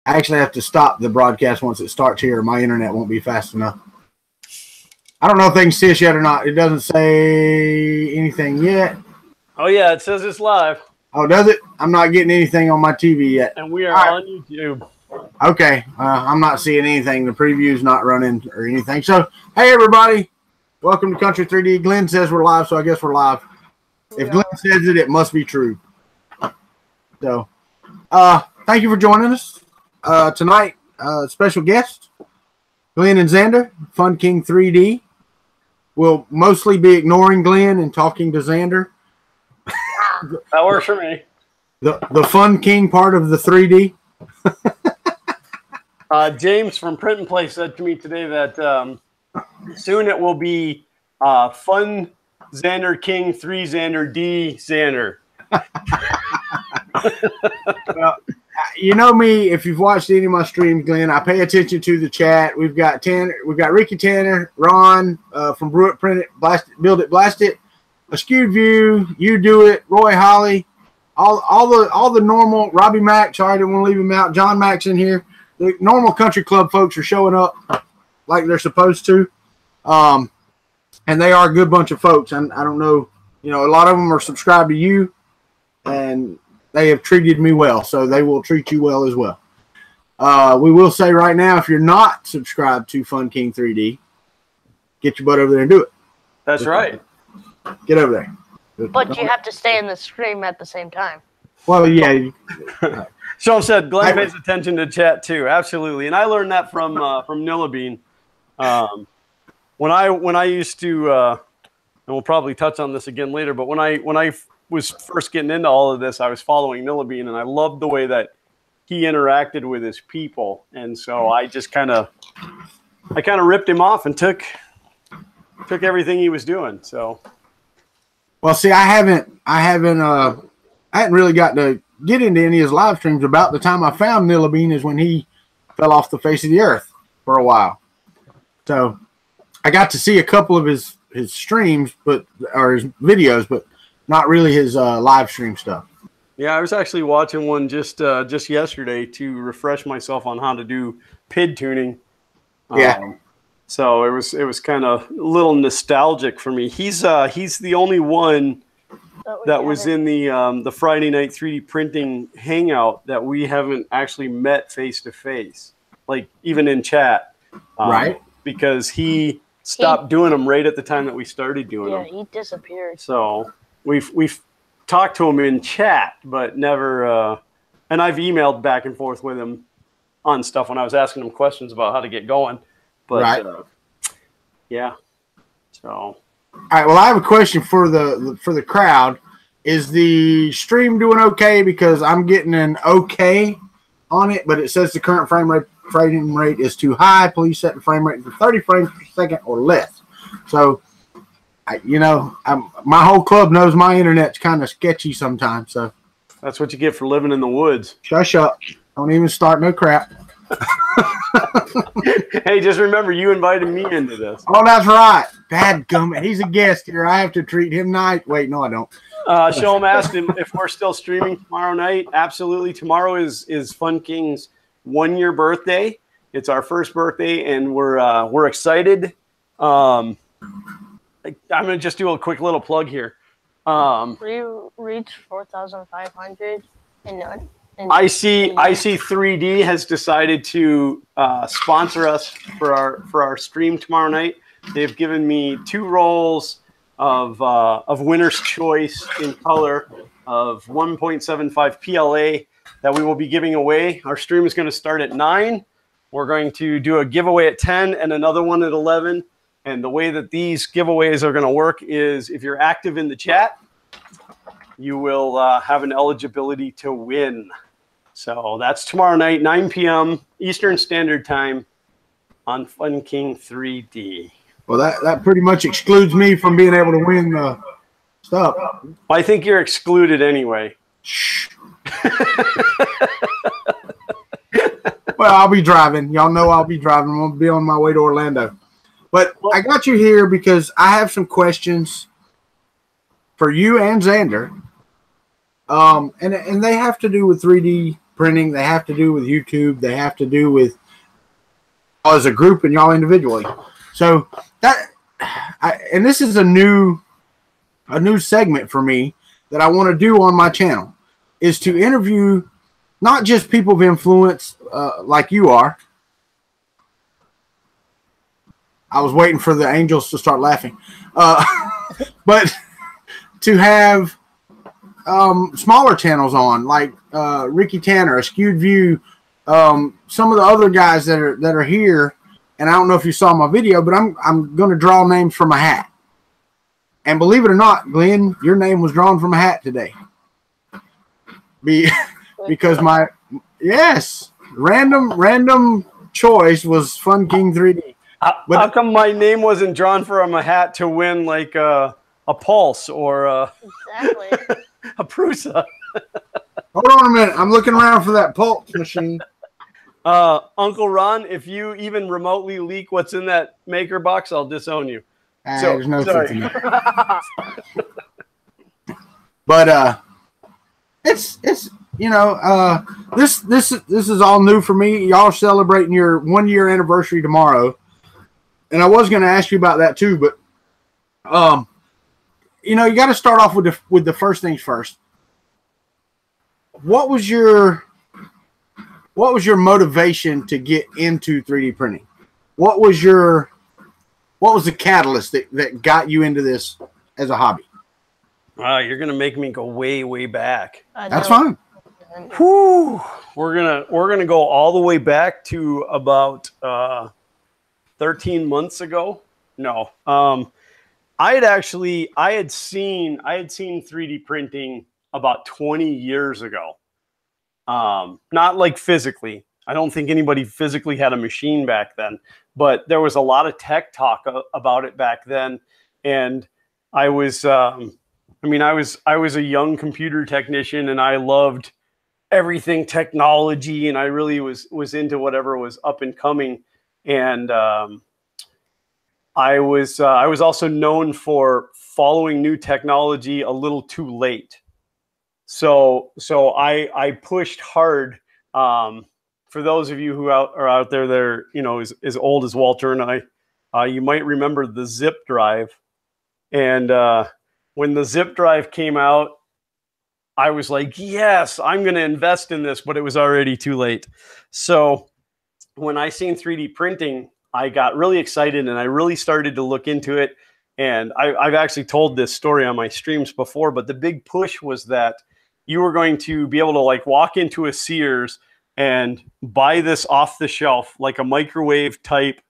I actually have to stop the broadcast once it starts here. My internet won't be fast enough. I don't know if they can see us yet or not. It doesn't say anything yet. Oh, yeah, it says it's live. Oh, does it? I'm not getting anything on my TV yet. And we are on YouTube. Okay. I'm not seeing anything. The preview's not running or anything. So, hey, everybody. Welcome to Country 3D. Glenn says we're live, so I guess we're live. If Glenn says it, it must be true. So, thank you for joining us. Tonight, special guest, Glenn and Xander, Fun King 3D. We'll mostly be ignoring Glenn and talking to Xander. That works for me. The Fun King part of the 3D. James from Print and Play said to me today that soon it will be Fun Xander King 3 Xander D Xander. Well, you know me, if you've watched any of my streams, Glenn, I pay attention to the chat. We've got Ricky Tanner, Ron from Brew It, Print It, Build It, Blast It, Askewed View, You Do It, Roy Holly, all the normal, Robbie Mack, sorry, I didn't want to leave him out, John Mack's in here. The normal Country Club folks are showing up like they're supposed to. And they are a good bunch of folks. And I don't know, a lot of them are subscribed to you, and they have treated me well, so they will treat you well as well. We will say right now, if you're not subscribed to Fun King 3D, get your butt over there and do it. That's right. Get over there. But you have to stay in the stream at the same time. Well, yeah. Sean said Glenn pays attention to chat too. Absolutely, and I learned that from Nillabean. When I used to, and we'll probably touch on this again later, but when I was first getting into all of this, I was following Nillabean, and I loved the way that he interacted with his people, and so I just kind of ripped him off and took everything he was doing. So, well, see, I hadn't really got to get into any of his live streams. About the time I found Nillabean is when he fell off the face of the earth for a while. So I got to see a couple of his streams, or his videos, but not really his live stream stuff. Yeah, I was actually watching one just yesterday to refresh myself on how to do PID tuning. Yeah. So it was kind of a little nostalgic for me. He's the only one that was in the Friday night 3D printing hangout that we haven't actually met face to face, like even in chat. Right. Because he stopped doing them right at the time that we started doing them. Yeah, he disappeared. So we've talked to him in chat, but never. And I've emailed back and forth with him on stuff when I was asking him questions about how to get going. But right. Yeah. So. All right. Well, I have a question for the crowd. Is the stream doing okay? Because I'm getting an okay on it, but it says the current frame rate is too high. Please set the frame rate for 30 frames per second or less. So, my whole club knows my internet's kind of sketchy sometimes. So that's what you get for living in the woods. Shush up! Don't even start no crap. Hey, just remember, you invited me into this. Oh, that's right. Dadgummit. He's a guest here. I have to treat him nice. Wait, no, I don't. Shalom asked him if we're still streaming tomorrow night. Absolutely. Tomorrow is Fun King's 1-year birthday. It's our first birthday, and we're excited. I'm gonna just do a quick little plug here. We reached 4,500 and none. I see 3D has decided to sponsor us for our stream tomorrow night. They've given me 2 rolls of Winner's Choice in color of 1.75 PLA that we will be giving away. Our stream is going to start at 9. We're going to do a giveaway at 10 and another one at 11. And the way that these giveaways are going to work is if you're active in the chat, you will have an eligibility to win. So that's tomorrow night, 9 p.m. Eastern Standard Time on Fun King 3D. Well, that pretty much excludes me from being able to win the stuff. I think you're excluded anyway. Shh. Well, I'll be driving. Y'all know I'll be driving. I'm going to be on my way to Orlando. But I got you here because I have some questions for you and Xander. And they have to do with 3D printing. They have to do with YouTube. They have to do with as a group and y'all individually. So and this is a new segment for me that I want to do on my channel, is to interview not just people of influence like you are. I was waiting for the angels to start laughing. But to have smaller channels on, like Ricky Tanner, A Skewed View, some of the other guys that are here, and I don't know if you saw my video, but I'm going to draw names from a hat. And believe it or not, Glenn, your name was drawn from a hat today. Because random choice was Fun King 3D. How come my name wasn't drawn from a hat to win like a Pulse or Exactly. a Prusa? Hold on a minute. I'm looking around for that Pulse machine. Uncle Ron, if you even remotely leak what's in that maker box, I'll disown you. There's no sense in that. But it's this is all new for me. Y'all are celebrating your 1 year anniversary tomorrow. And I was going to ask you about that too, but you got to start off with the first things first. What was your motivation to get into 3D printing? What was the catalyst that got you into this as a hobby? You're going to make me go way, way back. That's fine. Whew. We're gonna go all the way back to about 13 months ago. No, I had seen 3D printing about 20 years ago. Not like physically. I don't think anybody physically had a machine back then, but there was a lot of tech talk about it back then. And I was a young computer technician, and I loved everything technology, and I really was into whatever was up and coming. And I was also known for following new technology a little too late. So I pushed hard. For those of you who are out there that are, as old as Walter and I, you might remember the zip drive. And when the zip drive came out, I was like, yes, I'm going to invest in this, but it was already too late. So when I seen 3D printing, I got really excited and I really started to look into it. And I've actually told this story on my streams before, but the big push was that you were going to be able to like walk into a Sears and buy this off the shelf, like a microwave type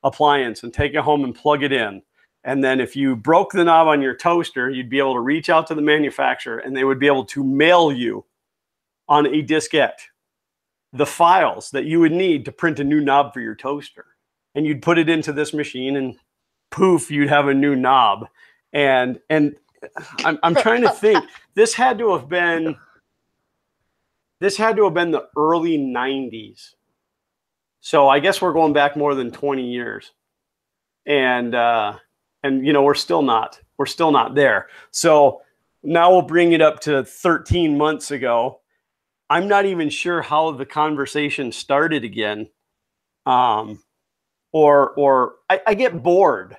appliance, and take it home and plug it in. And then if you broke the knob on your toaster, you'd be able to reach out to the manufacturer and they would be able to mail you on a diskette the files that you would need to print a new knob for your toaster. And you'd put it into this machine and poof, you'd have a new knob. And I'm trying to think, this had to have been the early 90s. So I guess we're going back more than 20 years. And we're still not there. So now we'll bring it up to 13 months ago. I'm not even sure how the conversation started again. Or I get bored.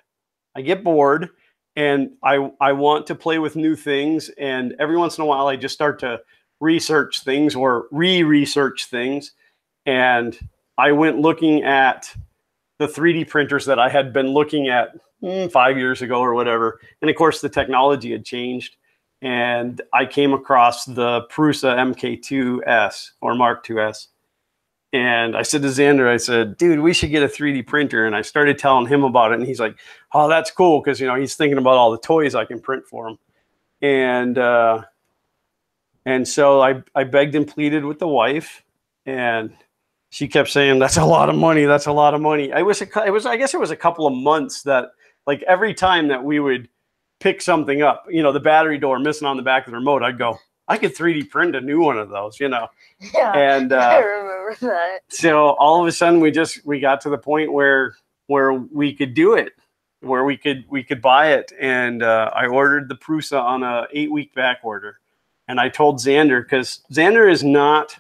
And I want to play with new things. And every once in a while, I just start to research things or re-research things. And I went looking at the 3D printers that I had been looking at 5 years ago or whatever. And of course, the technology had changed. And I came across the Prusa MK2S or Mark IIs. And I said to Xander, I said, dude, we should get a 3D printer. And I started telling him about it. And he's like, oh, that's cool. Because, he's thinking about all the toys I can print for him. And so I begged and pleaded with the wife. And she kept saying, that's a lot of money. That's a lot of money. I guess it was a couple of months that, like, every time that we would pick something up, the battery door missing on the back of the remote, I'd go, I could 3D print a new one of those, Yeah, and I remember that. So all of a sudden we got to the point where we could do it, where we could buy it. And I ordered the Prusa on a 8-week back order. And I told Xander, because Xander is not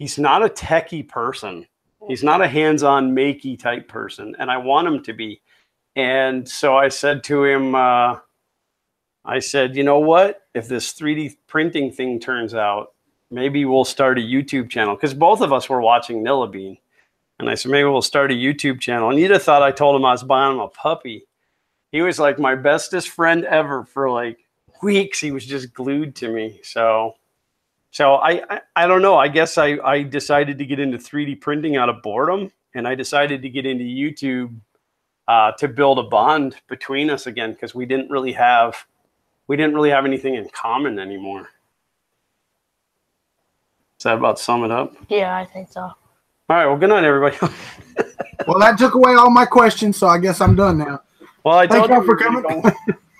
he's not a techie person. He's not a hands-on makey type person, and I want him to be. And so I said to him, I said, you know what? If this 3D printing thing turns out, maybe we'll start a YouTube channel. Because both of us were watching Nillabine. And I said, maybe we'll start a YouTube channel. And you'd have thought I told him I was buying him a puppy. He was like my bestest friend ever for like weeks. He was just glued to me. So I don't know. I guess I decided to get into 3D printing out of boredom. And I decided to get into YouTube to build a bond between us again, because we didn't really have anything in common anymore. Does that about sum it up? Yeah, I think so. All right. Well, good night, everybody. Well, that took away all my questions, so I guess I'm done now. Well, I Thank told you you for coming.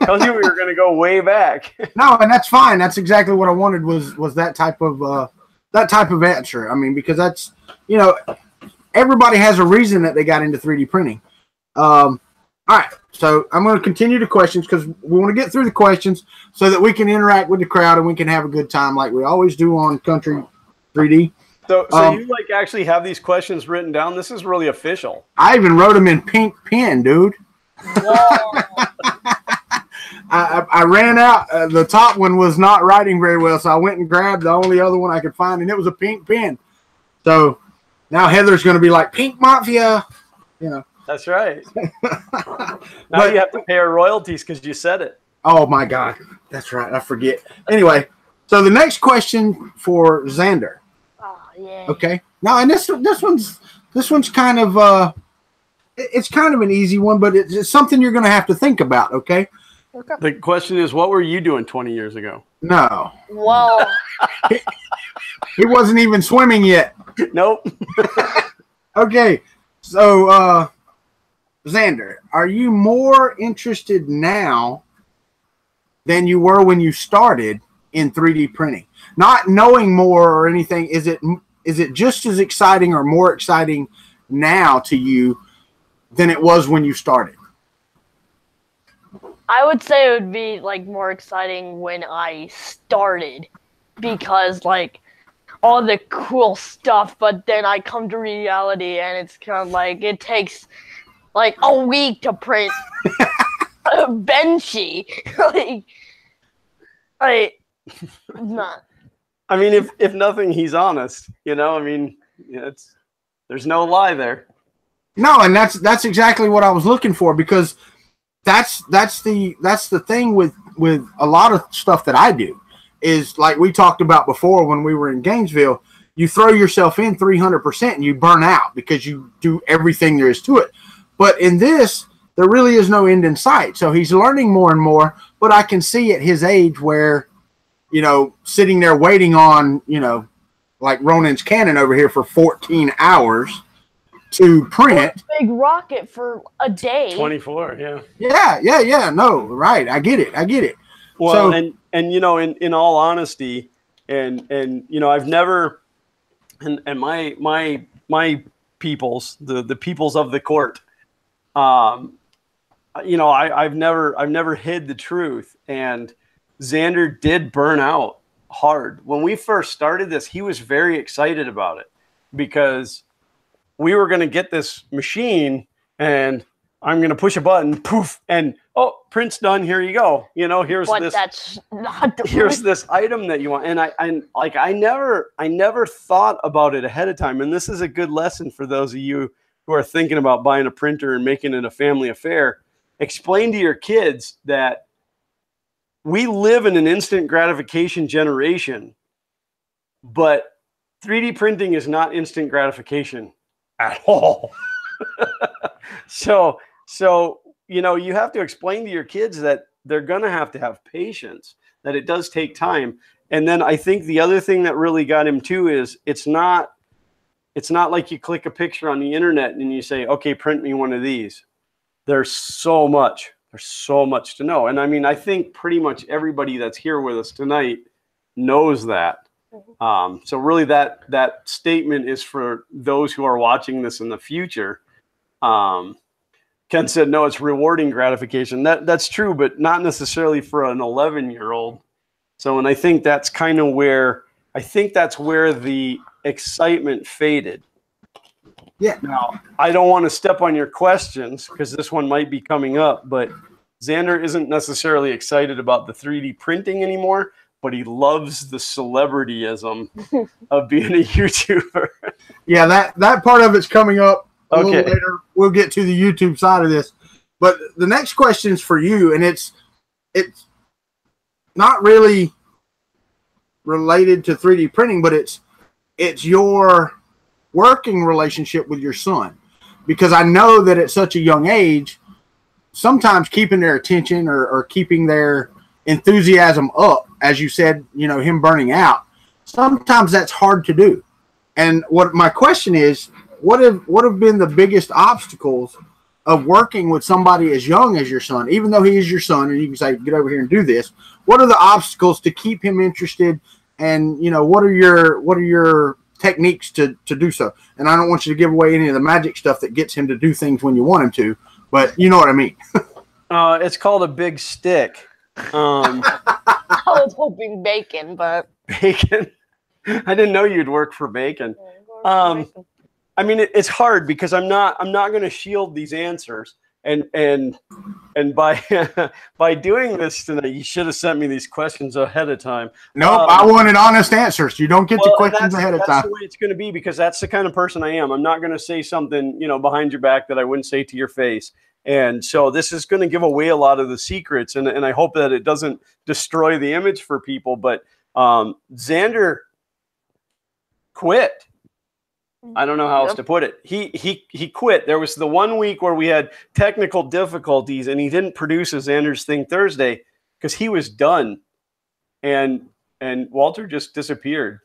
Told you we were going to go way back. No, and that's fine. That's exactly what I wanted was that type of answer. I mean, because that's, you know, everybody has a reason that they got into 3D printing. All right, so I'm going to continue the questions because we want to get through the questions so that we can interact with the crowd and we can have a good time like we always do on Kuntry 3D. So you like actually have these questions written down? This is really official. I even wrote them in pink pen, dude. Whoa. I ran out. The top one was not writing very well, so I went and grabbed the only other one I could find, and it was a pink pen. So now Heather's going to be like, Pink Mafia, you know. That's right. Now you have to pay her royalties because you said it. Oh, my God. That's right. I forget. Anyway, so the next question for Xander. Oh, yeah. Okay. Now, and this one's kind of it's kind of an easy one, but it's something you're going to have to think about. Okay. Okay. The question is, what were you doing 20 years ago? No. Whoa. He wasn't even swimming yet. Nope. Okay. So, Xander, are you more interested now than you were when you started in 3D printing? Not knowing more or anything, is it just as exciting or more exciting now to you than it was when you started? I would say it would be like more exciting when I started because like all the cool stuff, but then I come to reality and it's kind of like it takes like a week to print a Benchy. Not. I mean, if nothing, he's honest. You know, I mean, there's no lie there. No, and that's exactly what I was looking for, because that's the thing with a lot of stuff that I do is like we talked about before when we were in Gainesville. You throw yourself in 300% and you burn out because you do everything there is to it. But in this, there really is no end in sight. So he's learning more and more. But I can see at his age where, you know, sitting there waiting on, you know, like Ronin's Cannon over here for 14 hours to print. Big rocket for a day. 24, yeah. Yeah. No, right. I get it. Well, so, and you know, in all honesty, and you know, I've never, and my peoples, the peoples of the court, you know, I've never hid the truth, and Xander did burn out hard. When we first started this, he was very excited about it because we were going to get this machine and I'm going to push a button, poof, and oh, print's done. Here you go. You know, here's this item that you want. And I never thought about it ahead of time. And this is a good lesson for those of you who are thinking about buying a printer and making it a family affair. Explain to your kids that we live in an instant gratification generation, but 3D printing is not instant gratification at all. So, you know, you have to explain to your kids that they're going to have patience, that it does take time. And then I think the other thing that really got him too is it's not like you click a picture on the internet and you say, okay, print me one of these. There's so much to know. And I mean, I think pretty much everybody that's here with us tonight knows that. So really that statement is for those who are watching this in the future. Ken said, no, it's rewarding gratification. That's true, but not necessarily for an 11-year-old. So, and I think that's kind of where, the excitement faded. Yeah. Now, I don't want to step on your questions because this one might be coming up, but Xander isn't necessarily excited about the 3D printing anymore, but he loves the celebrityism of being a YouTuber. Yeah, that part of it's coming up a little later. We'll get to the YouTube side of this. But the next question is for you, and it's not really related to 3D printing, but it's your working relationship with your son. Because I know that at such a young age, sometimes keeping their attention or keeping their enthusiasm up, as you said, him burning out, sometimes that's hard to do. And what my question is, what have been the biggest obstacles of working with somebody as young as your son, even though he is your son and you can say, get over here and do this? What are the obstacles to keep him interested? And, what are your techniques to do so? And I don't want you to give away any of the magic stuff that gets him to do things when you want him to, but you know what I mean. It's called a big stick. I was hoping bacon, but bacon. I didn't know you'd work for bacon. I mean, it's hard because I'm not going to shield these answers, and by by doing this tonight, you should have sent me these questions ahead of time. Nope, I wanted honest answers. You don't get the questions ahead of time. That's the way it's going to be because that's the kind of person I am. I'm not going to say something behind your back that I wouldn't say to your face. And so this is going to give away a lot of the secrets, and I hope that it doesn't destroy the image for people. But Xander quit. I don't know how else to put it. He quit. There was the 1 week where we had technical difficulties, and he didn't produce a Xander's Thing Thursday because he was done, and Walter just disappeared.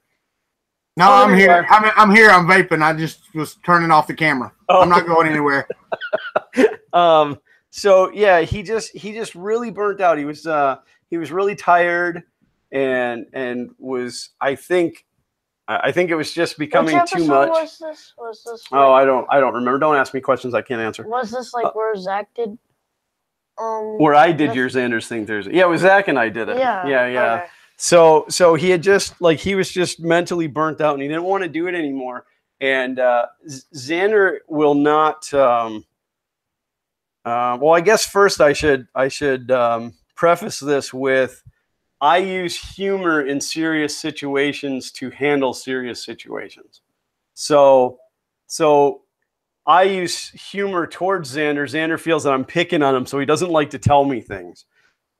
No, I'm here. I'm here. I'm vaping. I just was turning off the camera. Oh. I'm not going anywhere. So yeah, he just really burnt out. He was really tired, and was I think it was just becoming too much. Was this? Oh, I don't remember. Don't ask me questions I can't answer. Was this like where Zach did? Where I did your Xander's Thing Thursday. Yeah, it was Zach and I did it. Yeah. Okay. So he had he was just mentally burnt out and he didn't want to do it anymore. And Xander will not. Well, I guess first I should preface this with I use humor in serious situations to handle serious situations. So I use humor towards Xander. Xander feels that I'm picking on him, so he doesn't like to tell me things.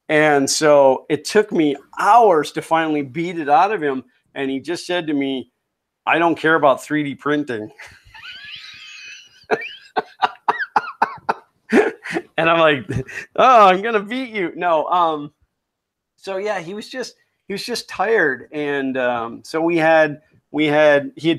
And so it took me hours to finally beat it out of him. And he just said to me, I don't care about 3D printing. And I'm like, oh, I'm going to beat you. No. So yeah, he was just tired. And so he had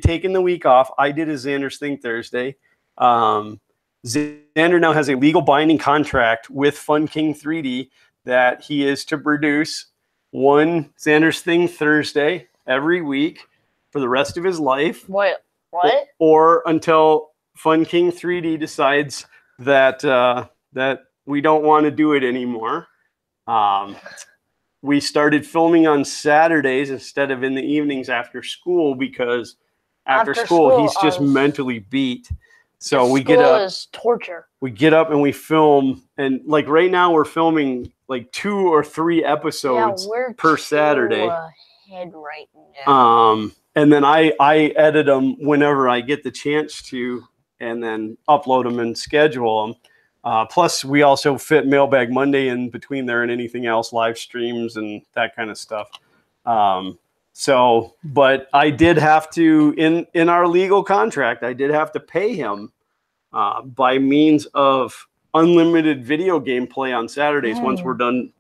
taken the week off. I did a Xander's Thing Thursday. Xander now has a legal binding contract with Fun King 3D that he is to produce one Xander's Thing Thursday every week for the rest of his life. What? Or until Fun King 3D decides that that we don't want to do it anymore. We started filming on Saturdays instead of in the evenings after school because after school he's just mentally beat. So we get up. Is torture. We get up and we film, and like right now we're filming like 2 or 3 episodes per Saturday. Ahead right now. And then I edit them whenever I get the chance to, and then upload them and schedule them. Plus, we also fit Mailbag Monday in between there and anything else, live streams and that kind of stuff. But I did have to, in our legal contract, I did have to pay him by means of unlimited video game play on Saturdays once we're done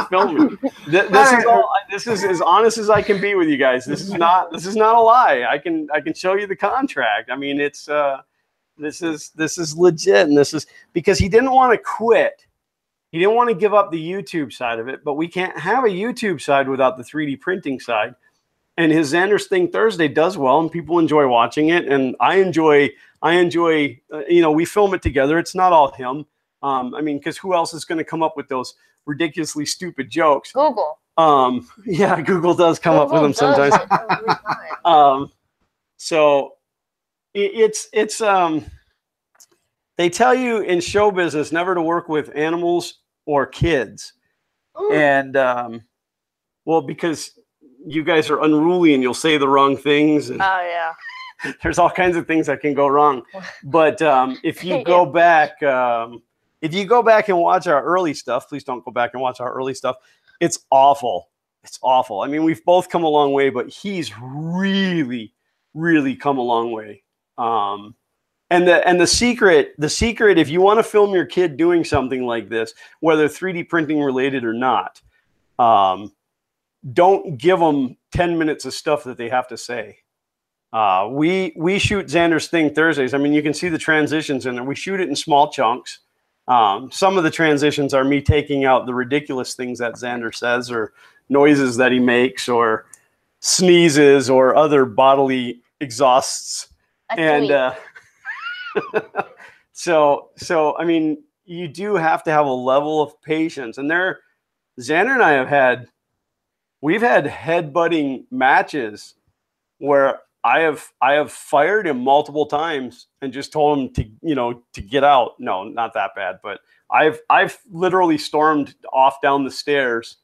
filming. This is as honest as I can be with you guys. This is not a lie. I can show you the contract. I mean, it's this is legit, and this is because he didn't want to quit. He didn't want to give up the YouTube side of it, but we can't have a YouTube side without the 3D printing side. And his Xander's Thing Thursday does well, and people enjoy watching it, and I enjoy. We film it together. It's not all him. I mean, because who else is going to come up with those ridiculously stupid jokes? Google. Yeah, Google does come up with them sometimes. So it's they tell you in show business never to work with animals or kids. Ooh. And well, because you guys are unruly and you'll say the wrong things. And oh yeah. There's all kinds of things that can go wrong. But if you go back, if you go back and watch our early stuff, please don't go back and watch our early stuff. It's awful. It's awful. I mean, we've both come a long way, but he's really, really come a long way. And the secret, if you want to film your kid doing something like this, whether 3D printing related or not, don't give them 10 minutes of stuff that they have to say. We shoot Xander's thing Thursdays. I mean, you can see the transitions in there. We shoot it in small chunks. Some of the transitions are me taking out the ridiculous things that Xander says or noises that he makes or sneezes or other bodily exhausts. And so I mean, you do have to have a level of patience. And Xander and I we've had headbutting matches where I have fired him multiple times and just told him to get out. No, not that bad, but I've literally stormed off down the stairs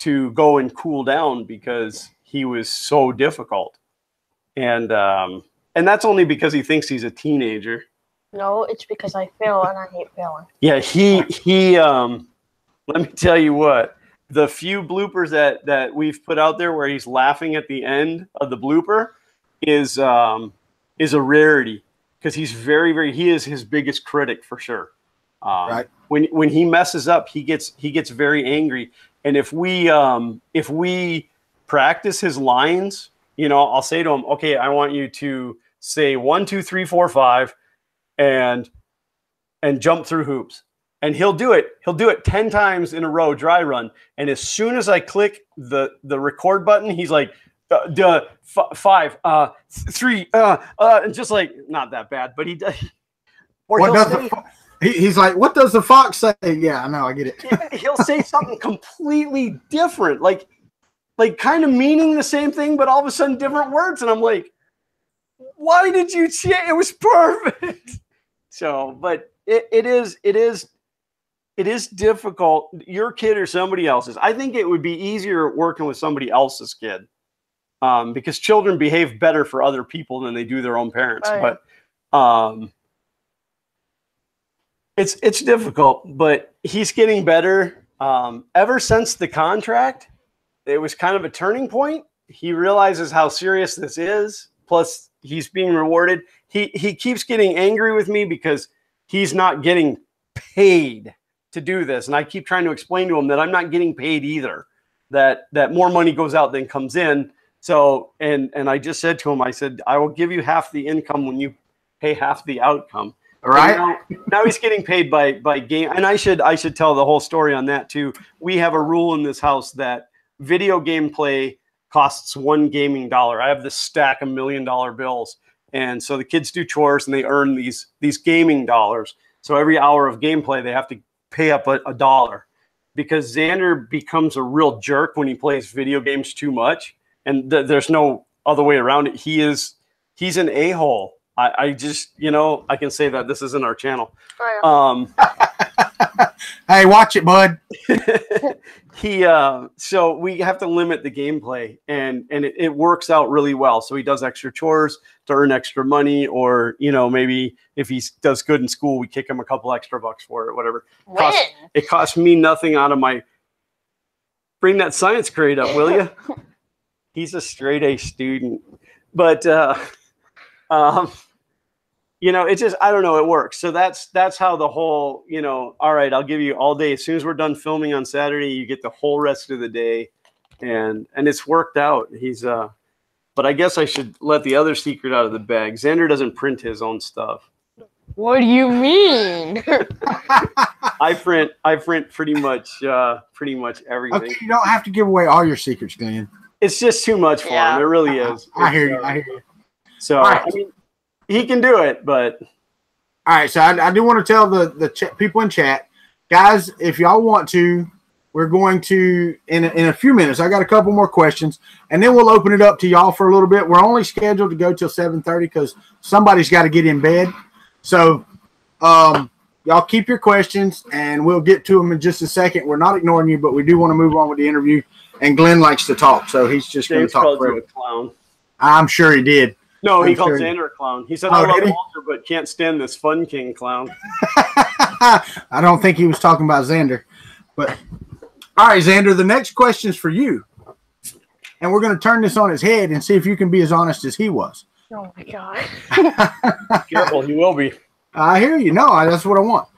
to go and cool down because he was so difficult. And that's only because he thinks he's a teenager. No, it's because I fail and I hate failing. Yeah, he let me tell you what, the few bloopers that we've put out there where he's laughing at the end of the blooper is a rarity because he's he is his biggest critic for sure. Right. When he messes up, he gets very angry. And if we practice his lines, I'll say to him, okay, I want you to say 1, 2, 3, 4, 5 and jump through hoops. And he'll do it 10 times in a row, dry run. And as soon as I click the record button, he's like, 5, 3, and just like, not that bad, but he does. He's like, what does the fox say? Yeah, I know, I get it. He'll say something completely different, like kind of meaning the same thing, but all of a sudden different words. And I'm like, why did you say it? It was perfect. So, but it is difficult. Your kid or somebody else's. I think it would be easier working with somebody else's kid. Because children behave better for other people than they do their own parents. Right. But it's difficult, but he's getting better. Ever since the contract, it was kind of a turning point. He realizes how serious this is. Plus, he's being rewarded. He keeps getting angry with me because he's not getting paid to do this. And I keep trying to explain to him that I'm not getting paid either, that more money goes out than comes in. So, and I just said to him, I said, I will give you half the income when you pay half the outcome. All right. Now he's getting paid by game. And I should tell the whole story on that too. We have a rule in this house that video game play costs $1 gaming dollar. I have this stack of $1 million bills. And so the kids do chores and they earn these gaming dollars. So every hour of gameplay, they have to pay up a dollar because Xander becomes a real jerk when he plays video games too much. And there's no other way around it. He's an a-hole. I just, I can say that this isn't our channel. Oh, yeah. Hey, watch it, bud. So we have to limit the gameplay and it works out really well. So he does extra chores to earn extra money, or, maybe if he does good in school, we kick him a couple extra bucks for it, whatever. It costs me nothing out of bring that science grade up, will you? He's a straight A student, but, it's just, I don't know, it works. So that's how the whole, all right, I'll give you all day. As soon as we're done filming on Saturday, you get the whole rest of the day. And it's worked out. But I guess I should let the other secret out of the bag. Xander doesn't print his own stuff. What do you mean? I print pretty much everything. Okay, you don't have to give away all your secrets, Glenn. It's just too much for him. It really is. I hear you. So, right. I mean, he can do it, but. All right, so I do want to tell the people in chat, guys, if y'all want to, we're going to, in a few minutes, I got a couple more questions, and then we'll open it up to y'all for a little bit. We're only scheduled to go till 7:30 because somebody's got to get in bed. So y'all keep your questions, and we'll get to them in just a second. We're not ignoring you, but we do want to move on with the interview. And Glenn likes to talk, so he's just going to talk forever. A clown. I'm sure he did. No, he called Xander a clown. He said, I love Walter, but can't stand this Fun King clown. I don't think he was talking about Xander. But, all right, Xander, the next question is for you. And we're going to turn this on his head and see if you can be as honest as he was. Oh, my God. Careful, he will be. I hear you. No, that's what I want.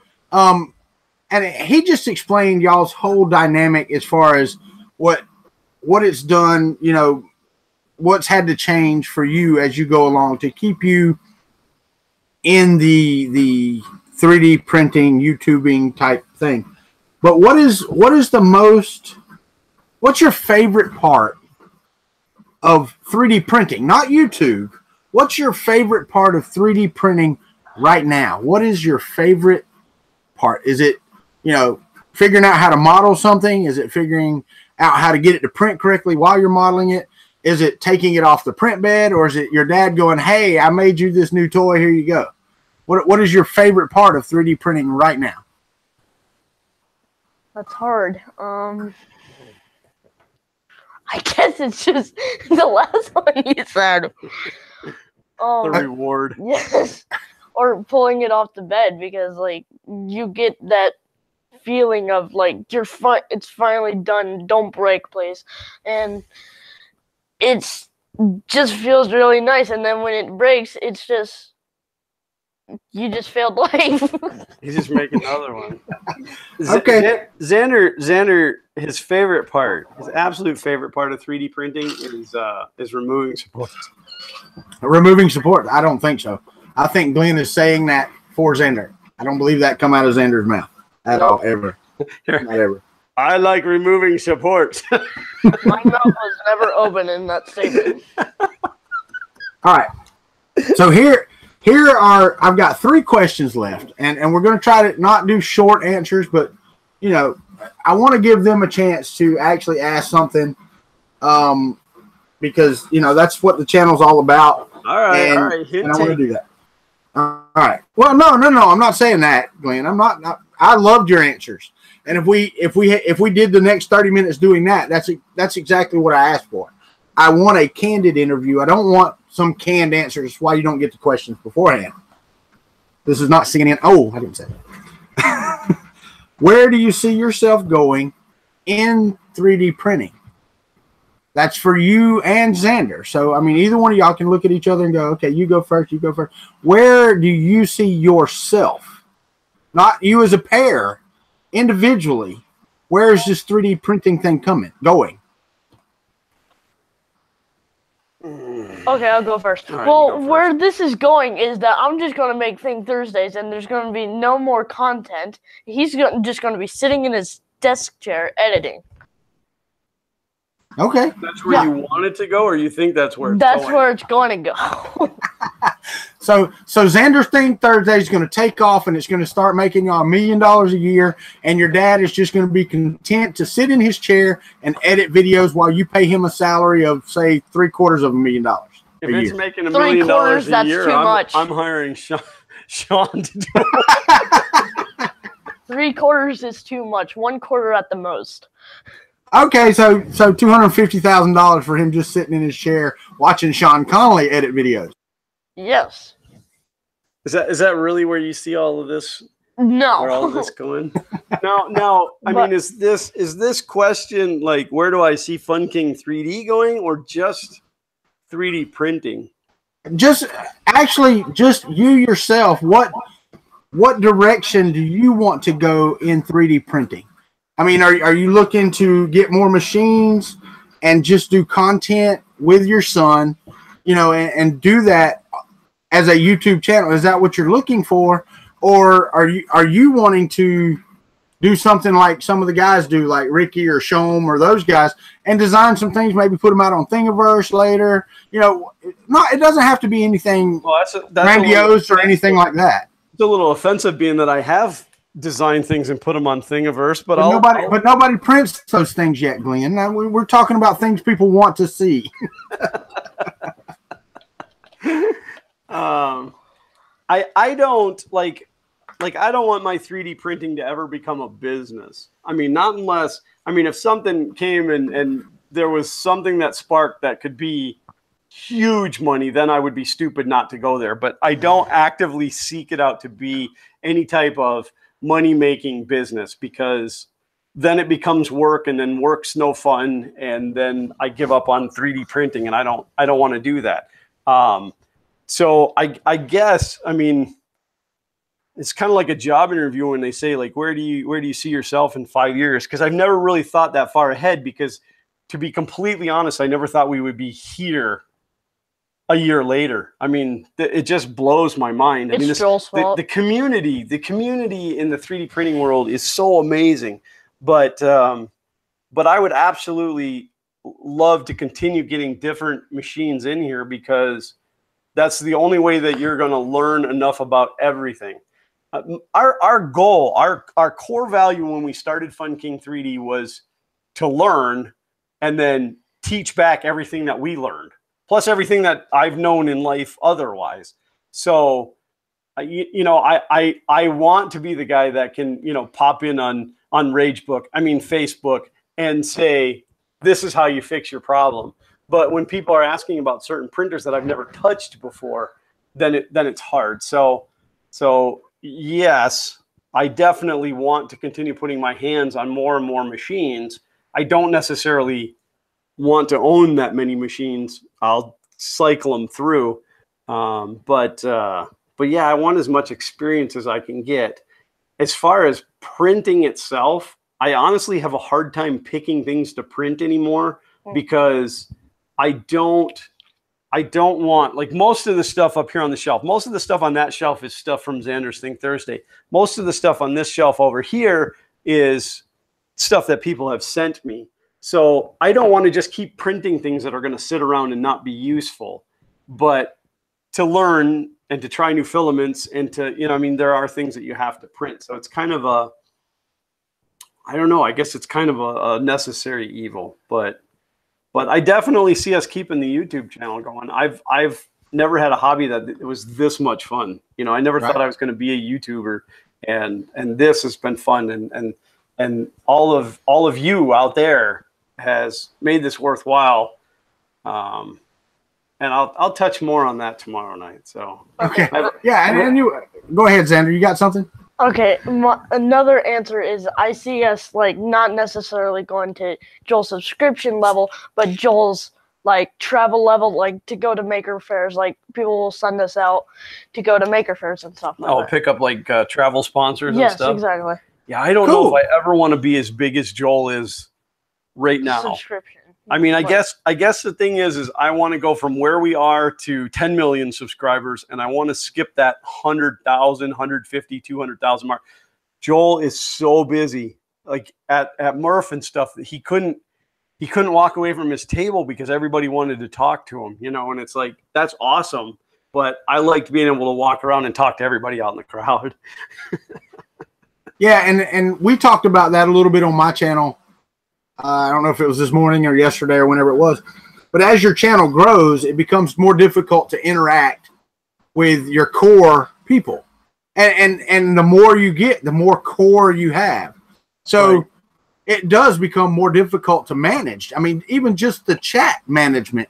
And he just explained y'all's whole dynamic as far as what it's done, you know, what's had to change for you as you go along to keep you in the 3D printing, YouTubing type thing. But what's your favorite part of 3D printing? Not YouTube. What's your favorite part of 3D printing right now? What is your favorite part? Is it, you know, figuring out how to model something? Is it figuring out how to get it to print correctly while you're modeling it? Is it taking it off the print bed, or is it your dad going, hey, I made you this new toy, here you go? What is your favorite part of 3D printing right now? That's hard. I guess it's just the last one you said. The reward. Yes. Or pulling it off the bed, because like you get that feeling of like it's finally done, don't break, please. And it's just feels really nice, and then when it breaks, it's just you just failed life. He's just making another one. Okay. Xander, his favorite part, his absolute favorite part of 3D printing is removing support. Removing support? I don't think so. I think Glenn is saying that for Xander. I don't believe that come out of Xander's mouth at all, ever. Not ever. I like removing support. My mouth was never open in that statement. All right. So here are, I've got 3 questions left, and we're going to try to not do short answers, but, you know, I want to give them a chance to actually ask something, because, you know, that's what the channel's all about. All right. And I want to do that. All right. Well, no. I'm not saying that, Glenn. I'm not. I loved your answers, and if we did the next 30 minutes doing that, that's exactly what I asked for. I want a candid interview. I don't want some canned answers. That's why you don't get the questions beforehand. This is not CNN. Oh, I didn't say that. Where do you see yourself going in 3D printing? That's for you and Xander. So, I mean, either one of y'all can look at each other and go, okay, you go first, you go first. Where do you see yourself? Not you as a pair, individually. Where is this 3D printing thing going? Okay, I'll go first. Right, well, where this is going is that I'm just going to make Thing Thursdays, and there's going to be no more content. He's just going to be sitting in his desk chair editing. Okay. That's where you want it to go, or you think that's where it's going? That's where it's going to go. So Xander's Thing Thursday is going to take off, and it's going to start making y'all $1 million a year, and your dad is just going to be content to sit in his chair and edit videos while you pay him a salary of, say, $750,000 if it's making $1 million a year, I'm hiring Sean to do it. 3/4 is too much. 1/4 at the most. Okay, so $250,000 for him just sitting in his chair watching Sean Connolly edit videos. Yes. Is that really where you see all of this? No. Where all of this going? No. I mean, is this question like, where do I see Fun King 3D going, or just 3D printing? Just you yourself. What direction do you want to go in 3D printing? I mean, are you looking to get more machines and just do content with your son, you know, and do that as a YouTube channel? Is that what you're looking for? Or are you wanting to do something like some of the guys do, like Ricky or Shom or those guys, and design some things, maybe put them out on Thingiverse later? You know, it doesn't have to be anything that's grandiose or anything like that. It's a little offensive, being that I have design things and put them on Thingiverse, but nobody prints those things yet, Glenn. Now we're talking about things people want to see. I don't I don't want my 3D printing to ever become a business. I mean, not unless, I mean, if something came and there was something that sparked that could be huge money, then I would be stupid not to go there. But I don't actively seek it out to be any type of money-making business, because then it becomes work, and then work's no fun, and then I give up on 3D printing, and I don't want to do that. So I guess, I mean, it's kind of like a job interview when they say, like, where do you see yourself in 5 years? Because I've never really thought that far ahead, because to be completely honest, I never thought we would be here a year later. I mean, it just blows my mind. I mean, the community in the 3D printing world is so amazing, but I would absolutely love to continue getting different machines in here, because that's the only way that you're going to learn enough about everything. Our goal, our core value when we started Fun King 3D was to learn and then teach back everything that we learned, plus everything that I've known in life otherwise. So, you know, I want to be the guy that can, you know, pop in on Facebook and say, this is how you fix your problem. But when people are asking about certain printers that I've never touched before, then it's hard. So yes, I definitely want to continue putting my hands on more and more machines. I don't necessarily want to own that many machines. I'll cycle them through. But yeah, I want as much experience as I can get. As far as printing itself, I honestly have a hard time picking things to print anymore, because I don't want, like, most of the stuff up here on the shelf, most of the stuff on that shelf is stuff from Xander's Think Thursday. Most of the stuff on this shelf over here is stuff that people have sent me. So I don't want to just keep printing things that are going to sit around and not be useful, but to learn and to try new filaments and to, you know, I mean, there are things that you have to print. So it's kind of a, I don't know, I guess it's kind of a necessary evil, but I definitely see us keeping the YouTube channel going. I've never had a hobby that it was this much fun. You know, I never thought I was going to be a YouTuber, and this has been fun, and all of you out there has made this worthwhile. And I'll touch more on that tomorrow night. So okay, yeah, and you go ahead, Xander. You got something? Okay, another answer is I see us, like, not necessarily going to Joel's subscription level, but Joel's, like, travel level, like, to go to maker fairs. Like, people will send us out to go to maker fairs and stuff like that. Pick up, like, travel sponsors and stuff? Yes, exactly. Yeah, I don't know if I ever want to be as big as Joel is right now. Subscription. I mean, I guess the thing is I want to go from where we are to 10 million subscribers, and I want to skip that 100,000, 150, 200,000 mark. Joel is so busy, like at Murph and stuff, that he couldn't walk away from his table because everybody wanted to talk to him, you know, and it's like, that's awesome. But I liked being able to walk around and talk to everybody out in the crowd. Yeah, and we talked about that a little bit on my channel. I don't know if it was this morning or yesterday or whenever it was, but as your channel grows, it becomes more difficult to interact with your core people, and the more you get, the more core you have. So it does become more difficult to manage. I mean, even just the chat management.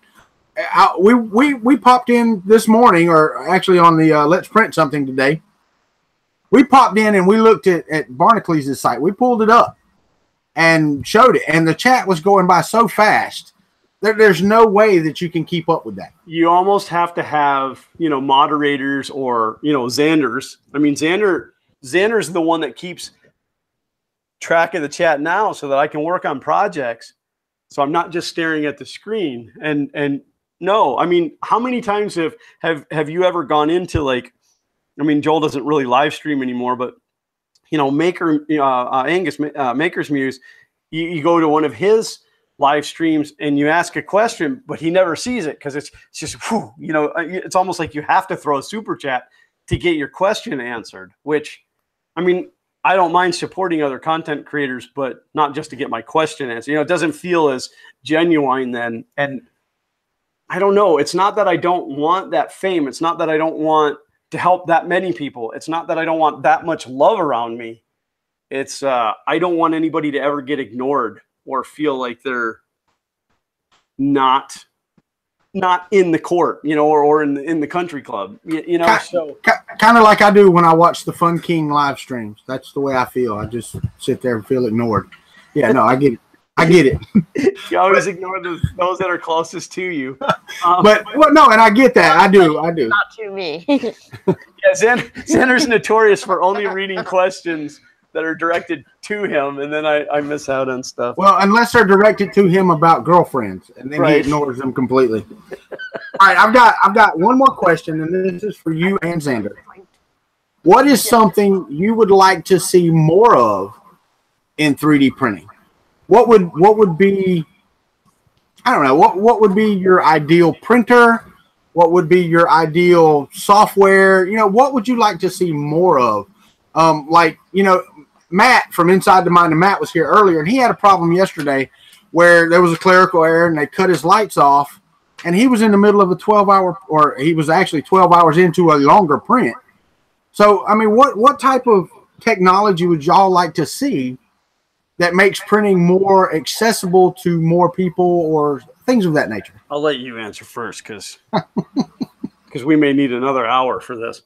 We popped in this morning, or actually on the Let's Print Something today. We popped in and we looked at Barnacles' site. We pulled it up and showed it, and the chat was going by so fast that there's no way that you can keep up with that. You almost have to have, you know, moderators, or, you know, Xander's. I mean, Xander's the one that keeps track of the chat now, so that I can work on projects, so I'm not just staring at the screen. And no, I mean, how many times have you ever gone into, like, I mean, Joel doesn't really live stream anymore, but, you know, Angus, Maker's Muse, you go to one of his live streams and you ask a question, but he never sees it, because it's just, whew, you know, it's almost like you have to throw a super chat to get your question answered, which, I mean, I don't mind supporting other content creators, but not just to get my question answered. You know, it doesn't feel as genuine then. And I don't know. It's not that I don't want that fame. It's not that I don't want to help that many people. It's not that I don't want that much love around me. It's I don't want anybody to ever get ignored or feel like they're not in the court, you know, or in the country club, you know. So kind of like I do when I watch the Fun King live streams. That's the way I feel. I just sit there and feel ignored. Yeah, no, I get it. I get it. You always ignore those that are closest to you. But well, no, and I get that. I do. Not to me. Yeah, Xander's notorious for only reading questions that are directed to him, and then I miss out on stuff. Well, unless they're directed to him about girlfriends, and then he ignores them completely. All right, I've got one more question, and this is for you and Xander. What is something you would like to see more of in 3D printing? What would be, I don't know, what would be your ideal printer? What would be your ideal software? You know, what would you like to see more of? Like, you know, Matt from Inside the Mind of Matt was here earlier, and he had a problem yesterday where there was a clerical error and they cut his lights off, and he was in the middle of a 12-hour, or he was actually 12 hours into a longer print. So, I mean, what type of technology would y'all like to see that makes printing more accessible to more people or things of that nature? I'll let you answer first because we may need another hour for this.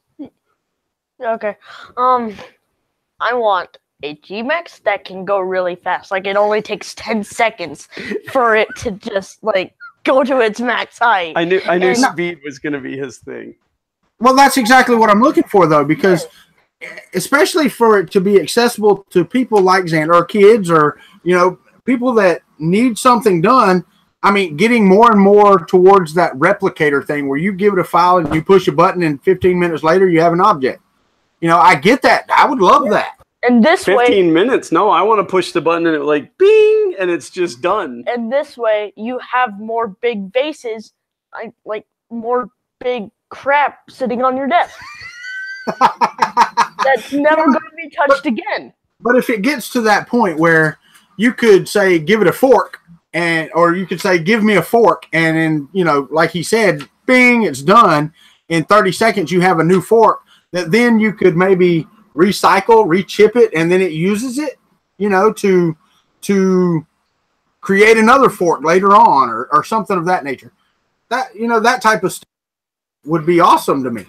Okay. I want a G-Max that can go really fast. Like, it only takes 10 seconds for it to just, like, go to its max height. I knew speed was going to be his thing. Well, that's exactly what I'm looking for, though, because especially for it to be accessible to people like Xander or kids or, you know, people that need something done. I mean, getting more and more towards that replicator thing where you give it a file and you push a button and 15 minutes later you have an object. You know, I get that. I would love that. And this 15 minutes? No, I want to push the button and it like bing and it's just done. And this way you have more big vases, like more big crap sitting on your desk. That's never going to be touched again. But if it gets to that point where you could say, give it a fork, or you could say, give me a fork, and then, you know, like he said, bing, it's done. In 30 seconds, you have a new fork that then you could maybe recycle, re-chip it, and then it uses it, you know, to create another fork later on or something of that nature. That, you know, that type of stuff would be awesome to me.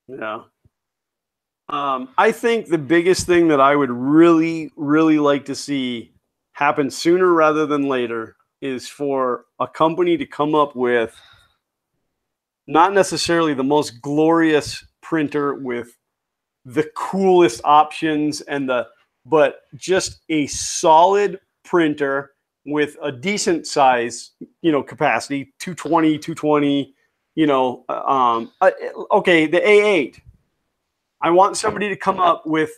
Yeah. I think the biggest thing that I would really, really like to see happen sooner rather than later is for a company to come up with not necessarily the most glorious printer with the coolest options but just a solid printer with a decent size, you know, capacity, 220, you know, okay, the A8. I want somebody to come up with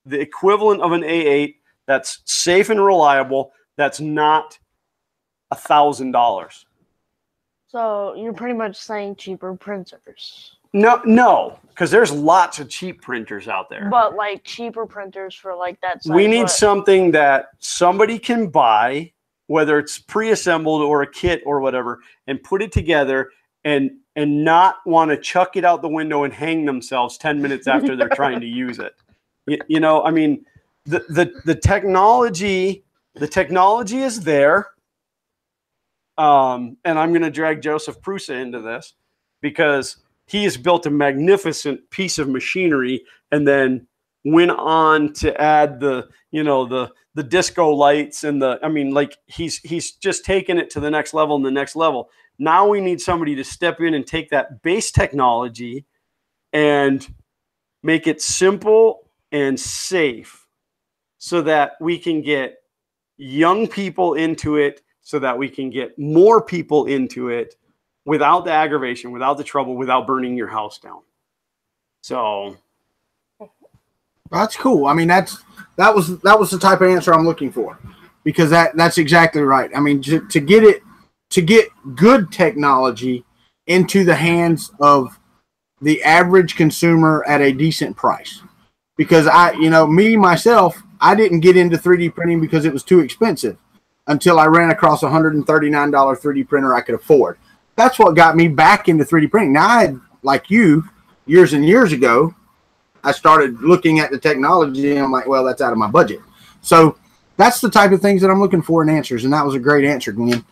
the equivalent of an A8 that's safe and reliable, that's not $1,000. So you're pretty much saying cheaper printers. No, because there's lots of cheap printers out there. But like cheaper printers for like that size. We need something that somebody can buy, whether it's pre-assembled or a kit or whatever, and put it together and not want to chuck it out the window and hang themselves 10 minutes after they're trying to use it. You know, I mean, the technology is there. And I'm going to drag Joseph Prusa into this because he has built a magnificent piece of machinery and then went on to add the disco lights and he's just taken it to the next level and the next level. Now we need somebody to step in and take that base technology and make it simple and safe so that we can get young people into it, so that we can get more people into it without the aggravation, without the trouble, without burning your house down. So that's cool. I mean, that was the type of answer I'm looking for, because that's exactly right. I mean, to get good technology into the hands of the average consumer at a decent price. because myself, I didn't get into 3D printing because it was too expensive until I ran across a $139 3D printer I could afford. That's what got me back into 3D printing. Now, I had, like you, years and years ago, I started looking at the technology and I'm like, well, that's out of my budget. So that's the type of things that I'm looking for in answers. And that was a great answer, Glenn.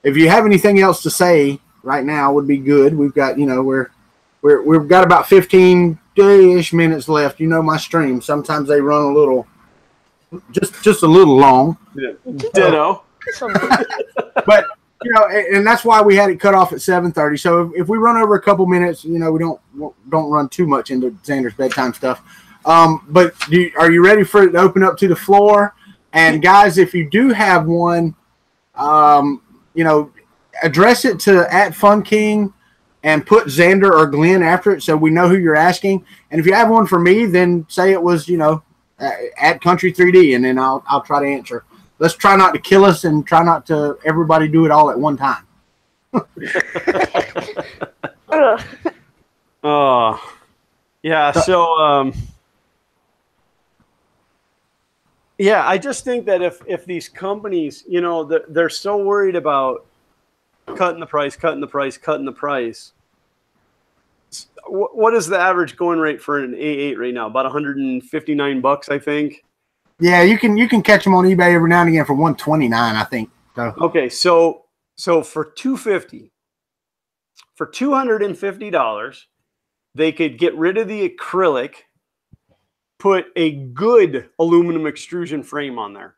If you have anything else to say right now would be good. We've got, we've got about 15-ish minutes left. My stream. Sometimes they run a little, just a little long. Yeah. Ditto. But, and that's why we had it cut off at 7:30. So if we run over a couple minutes, we don't run too much into Xander's bedtime stuff. But are you ready for it to open up to the floor? And guys, if you do have one, address it to @FunKing and put Xander or Glenn after it so we know who you're asking. And if you have one for me, then say it was, at Kuntry 3D, and then I'll try to answer. Let's try not to kill us and try not to everybody do it all at one time. Yeah. So, yeah, I just think that if these companies, they're so worried about cutting the price, what is the average going rate for an A8 right now? About $159, I think. Yeah, you can catch them on eBay every now and again for $129, I think. So. Okay, so for $250, they could get rid of the acrylic, put a good aluminum extrusion frame on there.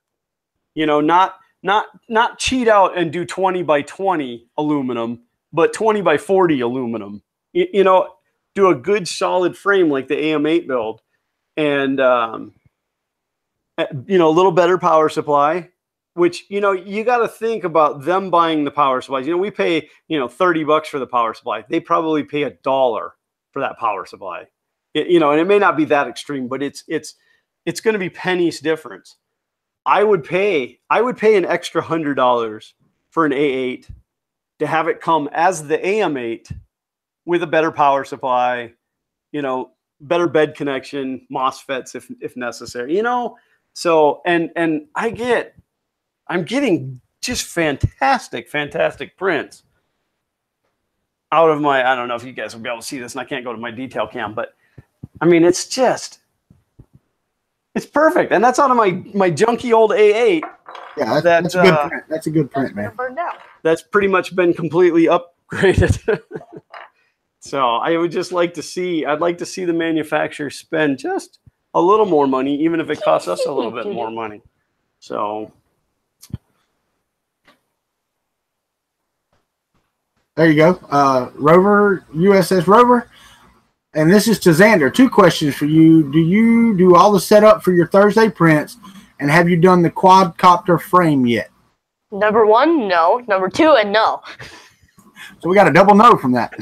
Not cheat out and do 20 by 20 aluminum, but 20 by 40 aluminum. Do a good solid frame like the AM8 build, and a little better power supply, which, you got to think about them buying the power supplies. We pay, $30 for the power supply. They probably pay $1 for that power supply. And it may not be that extreme, but it's going to be pennies difference. I would pay an extra $100 for an A8 to have it come as the AM8 with a better power supply, better bed connection, MOSFETs if necessary, So, and I'm getting just fantastic prints out of my, I don't know if you guys will be able to see this, and I can't go to my detail cam, but I mean, it's perfect. And that's out of my junky old A8. Yeah, that's a good print. That's a good print, man. That's pretty much been completely upgraded. So I would just like to see, I'd like to see the manufacturer spend just a little more money, even if it costs us a little bit more money. So there you go. Rover, USS Rover. And this is to Xander. 2 questions for you. Do you do all the setup for your Thursday prints? And have you done the quadcopter frame yet? Number 1, no. Number 2, and no. So we got a double no from that.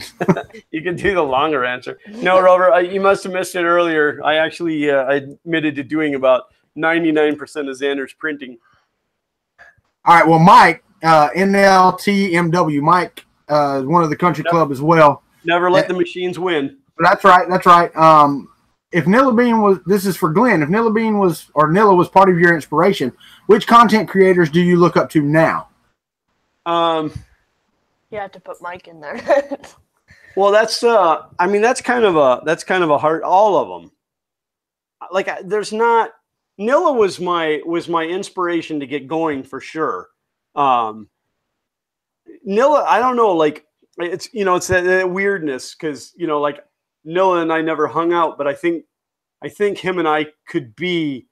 You can do the longer answer. No, Rover, you must have missed it earlier. I actually I admitted to doing about 99% of Xander's printing. All right. Well, Mike, NLTMW, Mike, one of the Kuntry Klub as well. Never let the machines win. That's right. That's right. If Nilla Bean was, this is for Glenn, if Nilla Bean was, or Nilla was part of your inspiration, which content creators do you look up to now? You have to put Mike in there. Well, that's I mean, that's kind of a hard, all of them. Like, there's not, Nilla was my inspiration to get going for sure. Nilla, I don't know, like, it's, it's that weirdness, because, like, Nilla and I never hung out, but I think him and I could be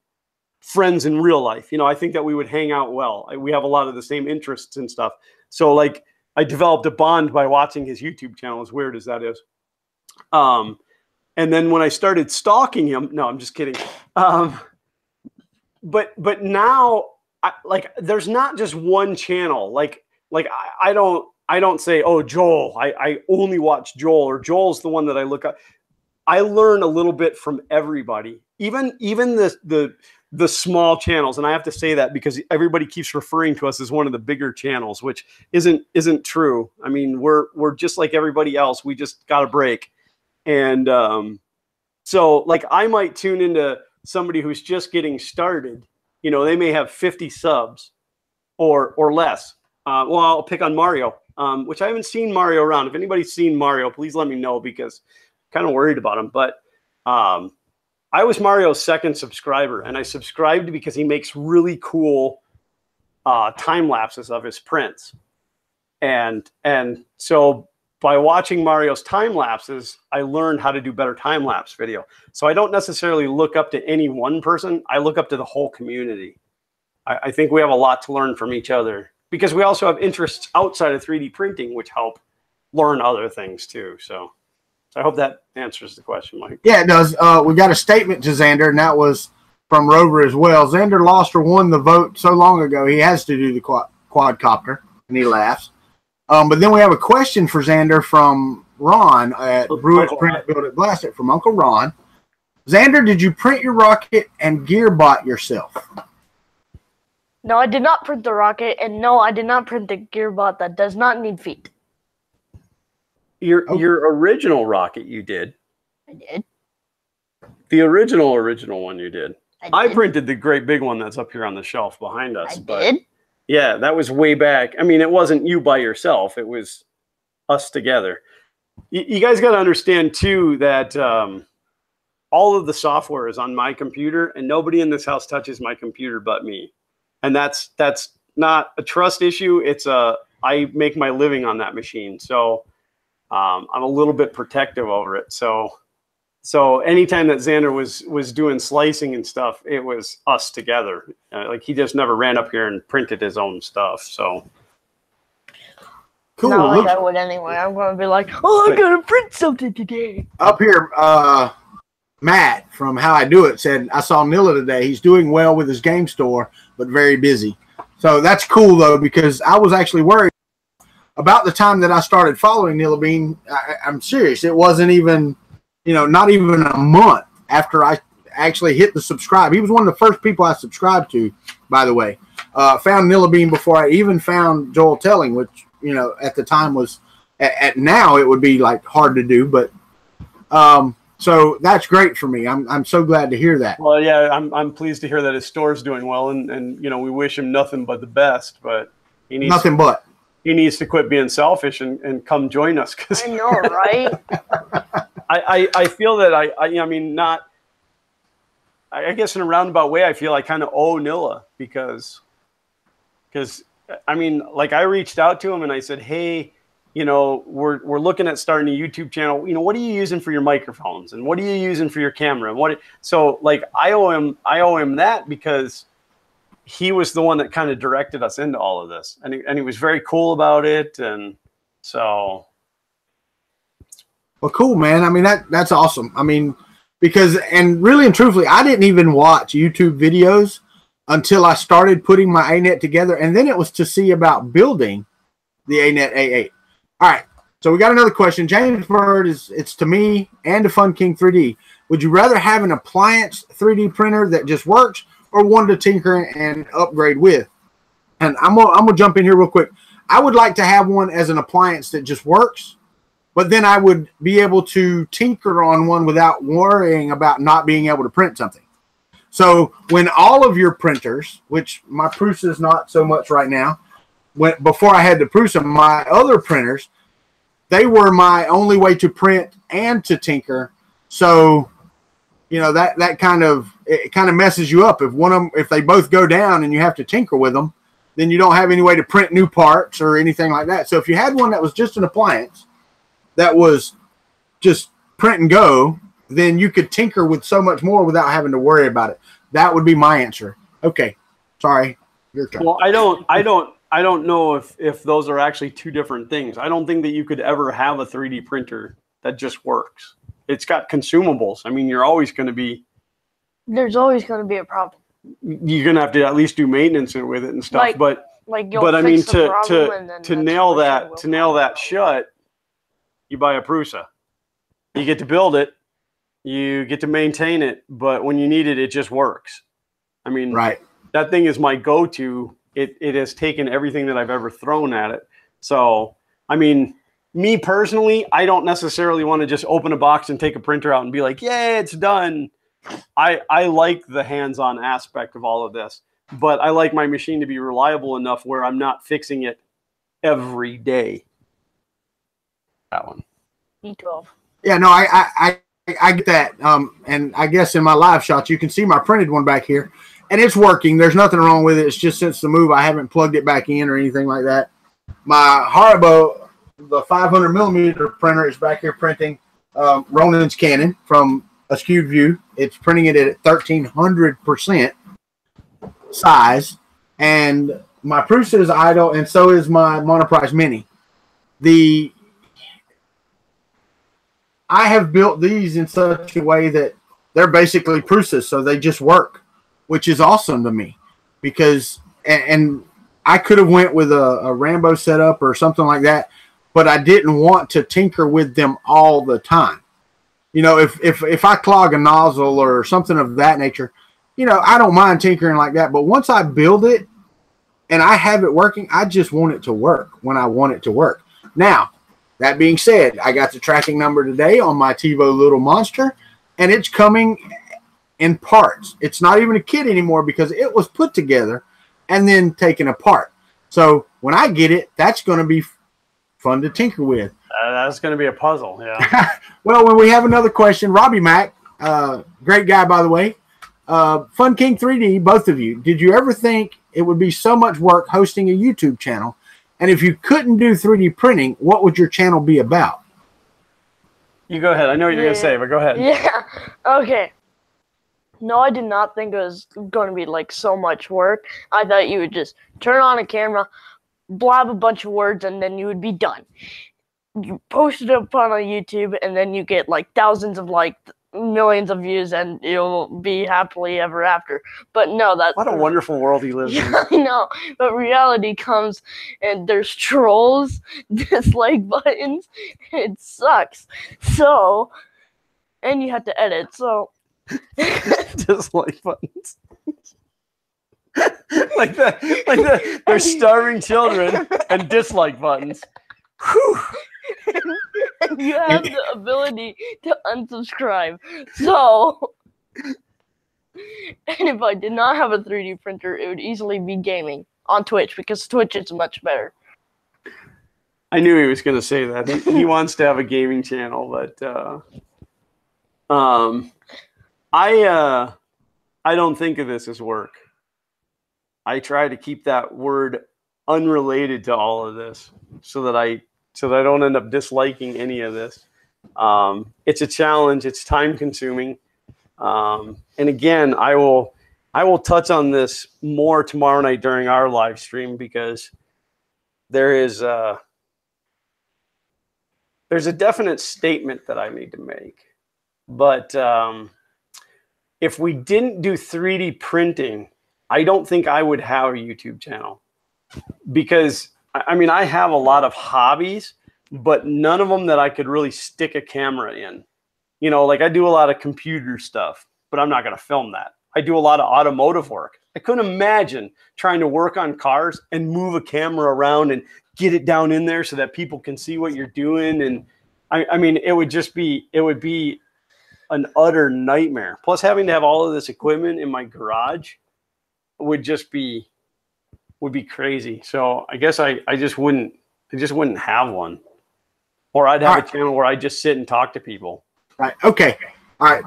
friends in real life. I think that we would hang out well. We have a lot of the same interests and stuff. So, like, I developed a bond by watching his YouTube channel, as weird as that is. And then when I started stalking him, no, I'm just kidding. But now, there's not just one channel. Like I don't say, oh, Joel, I only watch Joel, or Joel's the one that I look at. I learn a little bit from everybody, even the small channels. And I have to say that because everybody keeps referring to us as one of the bigger channels, which isn't true. I mean, we're just like everybody else. We just got a break. And So like I might tune into somebody who's just getting started. You know, they may have 50 subs or less. Well, I'll pick on Mario, which I haven't seen Mario around. If anybody's seen Mario, please let me know because I'm kind of worried about him. But I was Mario's second subscriber, and I subscribed because he makes really cool time lapses of his prints. And so by watching Mario's time lapses, I learned how to do better time lapse video. So I don't necessarily look up to any one person. I look up to the whole community. I think we have a lot to learn from each other because we also have interests outside of 3D printing, which help learn other things too. So I hope that answers the question, Mike. Yeah, it does. We got a statement to Xander, and that was from Rover as well. Xander lost or won the vote so long ago, he has to do the quadcopter, and he laughs. But then we have a question for Xander from Ron at Brew It, Print It, Build It, Blast It, from Uncle Ron. Xander, did you print your rocket and Gearbot yourself? No, I did not print the rocket, and no, I did not print the Gearbot that does not need feet. Your original rocket you did. I did. The original one you did. I printed the great big one that's up here on the shelf behind us. I did. Yeah, that was way back. I mean, it wasn't you by yourself. It was us together. You guys got to understand, too, that all of the software is on my computer, and nobody in this house touches my computer but me. And that's not a trust issue. It's I make my living on that machine. So I'm a little bit protective over it. So anytime that Xander was doing slicing and stuff, it was us together. Like he just never ran up here and printed his own stuff. So cool. Not like I would anyway. I'm going to be like, oh, I'm going to print something today. Up here, Matt from How I Do It said, I saw Nilla today. He's doing well with his game store, but very busy. So that's cool, though, because I was actually worried about the time that I started following Nilla Bean. I'm serious. It wasn't even, not even a month after I actually hit the subscribe. He was one of the first people I subscribed to, by the way. Found Nilla Bean before I even found Joel Telling, which, at the time was, at now it would be like hard to do, but so that's great for me. I'm so glad to hear that. Well, yeah, I'm pleased to hear that his store's doing well, and we wish him nothing but the best. But he needs he needs to quit being selfish and come join us. Cause I know, right? I feel that I mean not. I guess in a roundabout way, I feel I kind of owe Nilla because I mean, like I reached out to him and I said, hey. We're looking at starting a YouTube channel. What are you using for your microphones, and what are you using for your camera? And so like I owe him that because he was the one that kind of directed us into all of this, and he was very cool about it, and so. Well, cool, man. I mean that's awesome. I mean, because and really and truthfully, I didn't even watch YouTube videos until I started putting my ANET together, and then it was to see about building the ANET A8. All right, so we got another question. James Bird it's to me and to Fun King 3D. Would you rather have an appliance 3D printer that just works or one to tinker and upgrade with? And I'm gonna jump in here real quick. I would like to have one as an appliance that just works, but then I would be able to tinker on one without worrying about not being able to print something. So when all of your printers, which my Prusa is not so much right now, before I had the Prusa, my other printers, they were my only way to print and to tinker. So, that kind of messes you up. If they both go down and you have to tinker with them, then you don't have any way to print new parts or anything like that. So if you had one that was just an appliance that was just print and go, then you could tinker with so much more without having to worry about it. That would be my answer. Okay. Sorry. Your turn. Well, I don't know if those are actually two different things. I don't think that you could ever have a 3D printer that just works. It's got consumables. I mean, you're always going to be. There's always going to be a problem. You're going to have to at least do maintenance with it and stuff. But I mean, to nail that shut, you buy a Prusa. You get to build it. You get to maintain it. But when you need it, it just works. I mean, right. That thing is my go-to. It has taken everything that I've ever thrown at it. So, I mean, me personally, I don't necessarily want to just open a box and take a printer out and be like, yay, it's done. I like the hands-on aspect of all of this, but I like my machine to be reliable enough where I'm not fixing it every day. That one. E12. Yeah, no, I get that. And I guess in my live shots, you can see my printed one back here, and it's working. There's nothing wrong with it. It's just since the move, I haven't plugged it back in or anything like that. My Haribo, the 500 millimeter printer, is back here printing Ronin's Canon from a skewed view. It's printing it at 1300% size, and my Prusa is idle, and so is my Monoprice Mini. I have built these in such a way that they're basically Prusas, so they just work, which is awesome to me, because and I could have went with a Rambo setup or something like that, but I didn't want to tinker with them all the time. You know, if I clog a nozzle or something of that nature, you know, I don't mind tinkering like that. But once I build it and I have it working, I just want it to work when I want it to work. Now, that being said, I got the tracking number today on my TiVo Little Monster, and it's coming in parts. It's not even a kit anymore because it was put together and then taken apart. So when I get it, that's going to be fun to tinker with. That's going to be a puzzle, yeah. Well, when we have another question, Robbie Mack, great guy, by the way. Fun King 3D, both of you, did you ever think it would be so much work hosting a YouTube channel? And if you couldn't do 3D printing, what would your channel be about? You go ahead. I know what you're going to say, but go ahead. Yeah. Okay. No, I did not think it was going to be like so much work. I thought you would just turn on a camera, blab a bunch of words, and then you would be done. You post it up on YouTube, and then you get like thousands of like millions of views, and you'll be happily ever after. But no, that's what a wonderful world he lives in. I know, but reality comes, and there's trolls, dislike buttons. It sucks. So, and you have to edit. So, dislike buttons. like that. There's starving children and dislike buttons. Whew. And you have the ability to unsubscribe. So, and if I did not have a 3D printer, it would easily be gaming on Twitch, because Twitch is much better. I knew he was going to say that. He wants to have a gaming channel, but I don't think of this as work. I try to keep that word unrelated to all of this so that I don't end up disliking any of this. It's a challenge. It's time consuming. And again, I will touch on this more tomorrow night during our live stream, because there's a definite statement that I need to make. But if we didn't do 3D printing, I don't think I would have a YouTube channel, because I mean, I have a lot of hobbies, but none of them that I could really stick a camera in. You know, like I do a lot of computer stuff, but I'm not going to film that. I do a lot of automotive work. I couldn't imagine trying to work on cars and move a camera around and get it down in there so that people can see what you're doing. And I mean, it would be an utter nightmare. Plus, having to have all of this equipment in my garage would be crazy. So I guess I just wouldn't have one, or I'd have a channel where I just sit and talk to people. Right. Okay. All right.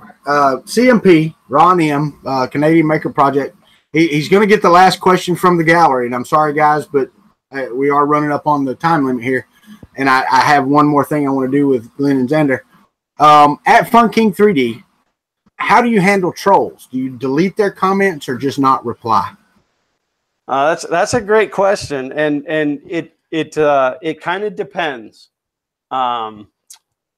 CMP, Ron M, Canadian Maker Project. He's going to get the last question from the gallery, and I'm sorry, guys, but we are running up on the time limit here, and I have one more thing I want to do with Glenn and Xander. At Fun King 3D, how do you handle trolls? Do you delete their comments or just not reply? That's a great question, and it kind of depends.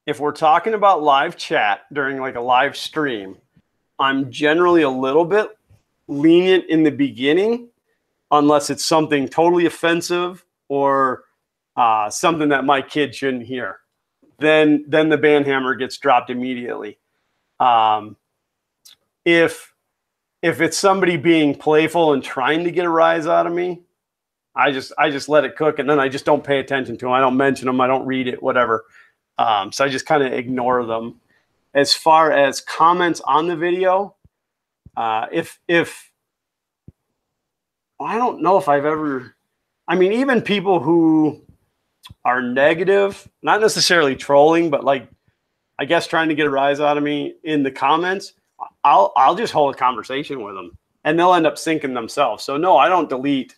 If we're talking about live chat during like a live stream, I'm generally a little bit lenient in the beginning, unless it's something totally offensive or something that my kid shouldn't hear. Then the ban hammer gets dropped immediately. If it's somebody being playful and trying to get a rise out of me, I just let it cook, and then I just don't pay attention to them. I don't mention them. I don't read it, whatever. So I just kind of ignore them. As far as comments on the video, if I don't know if I've ever, I mean, even people who are negative, not necessarily trolling, but like, I guess trying to get a rise out of me in the comments, I'll just hold a conversation with them, and they'll end up sinking themselves. So no, I don't delete.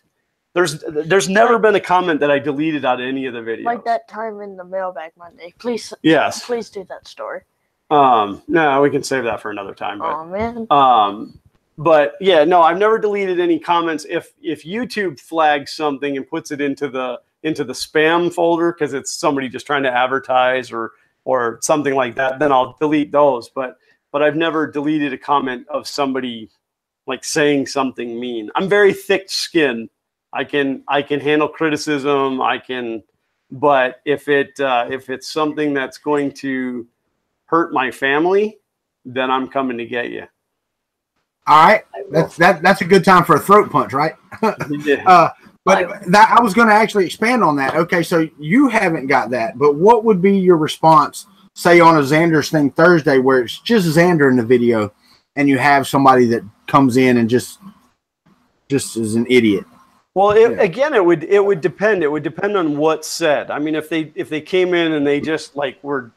There's never been a comment that I deleted out of any of the videos. Like that time in the mailbag Monday. Please, yes, please do that story. No, we can save that for another time. But, oh man. But yeah, no, I've never deleted any comments. If YouTube flags something and puts it into the spam folder because it's somebody just trying to advertise or something like that, then I'll delete those. But I've never deleted a comment of somebody like saying something mean. I'm very thick-skinned. I can handle criticism. But if it's something that's going to hurt my family, then I'm coming to get you. All right, that's a good time for a throat punch, right? Yeah. I was going to actually expand on that. Okay, so you haven't got that, but what would be your response, say on a Xander's thing Thursday, where it's just Xander in the video, and you have somebody that comes in and just is an idiot? Well, again, it would depend. It would depend on what's said. I mean, if they came in and they just like were.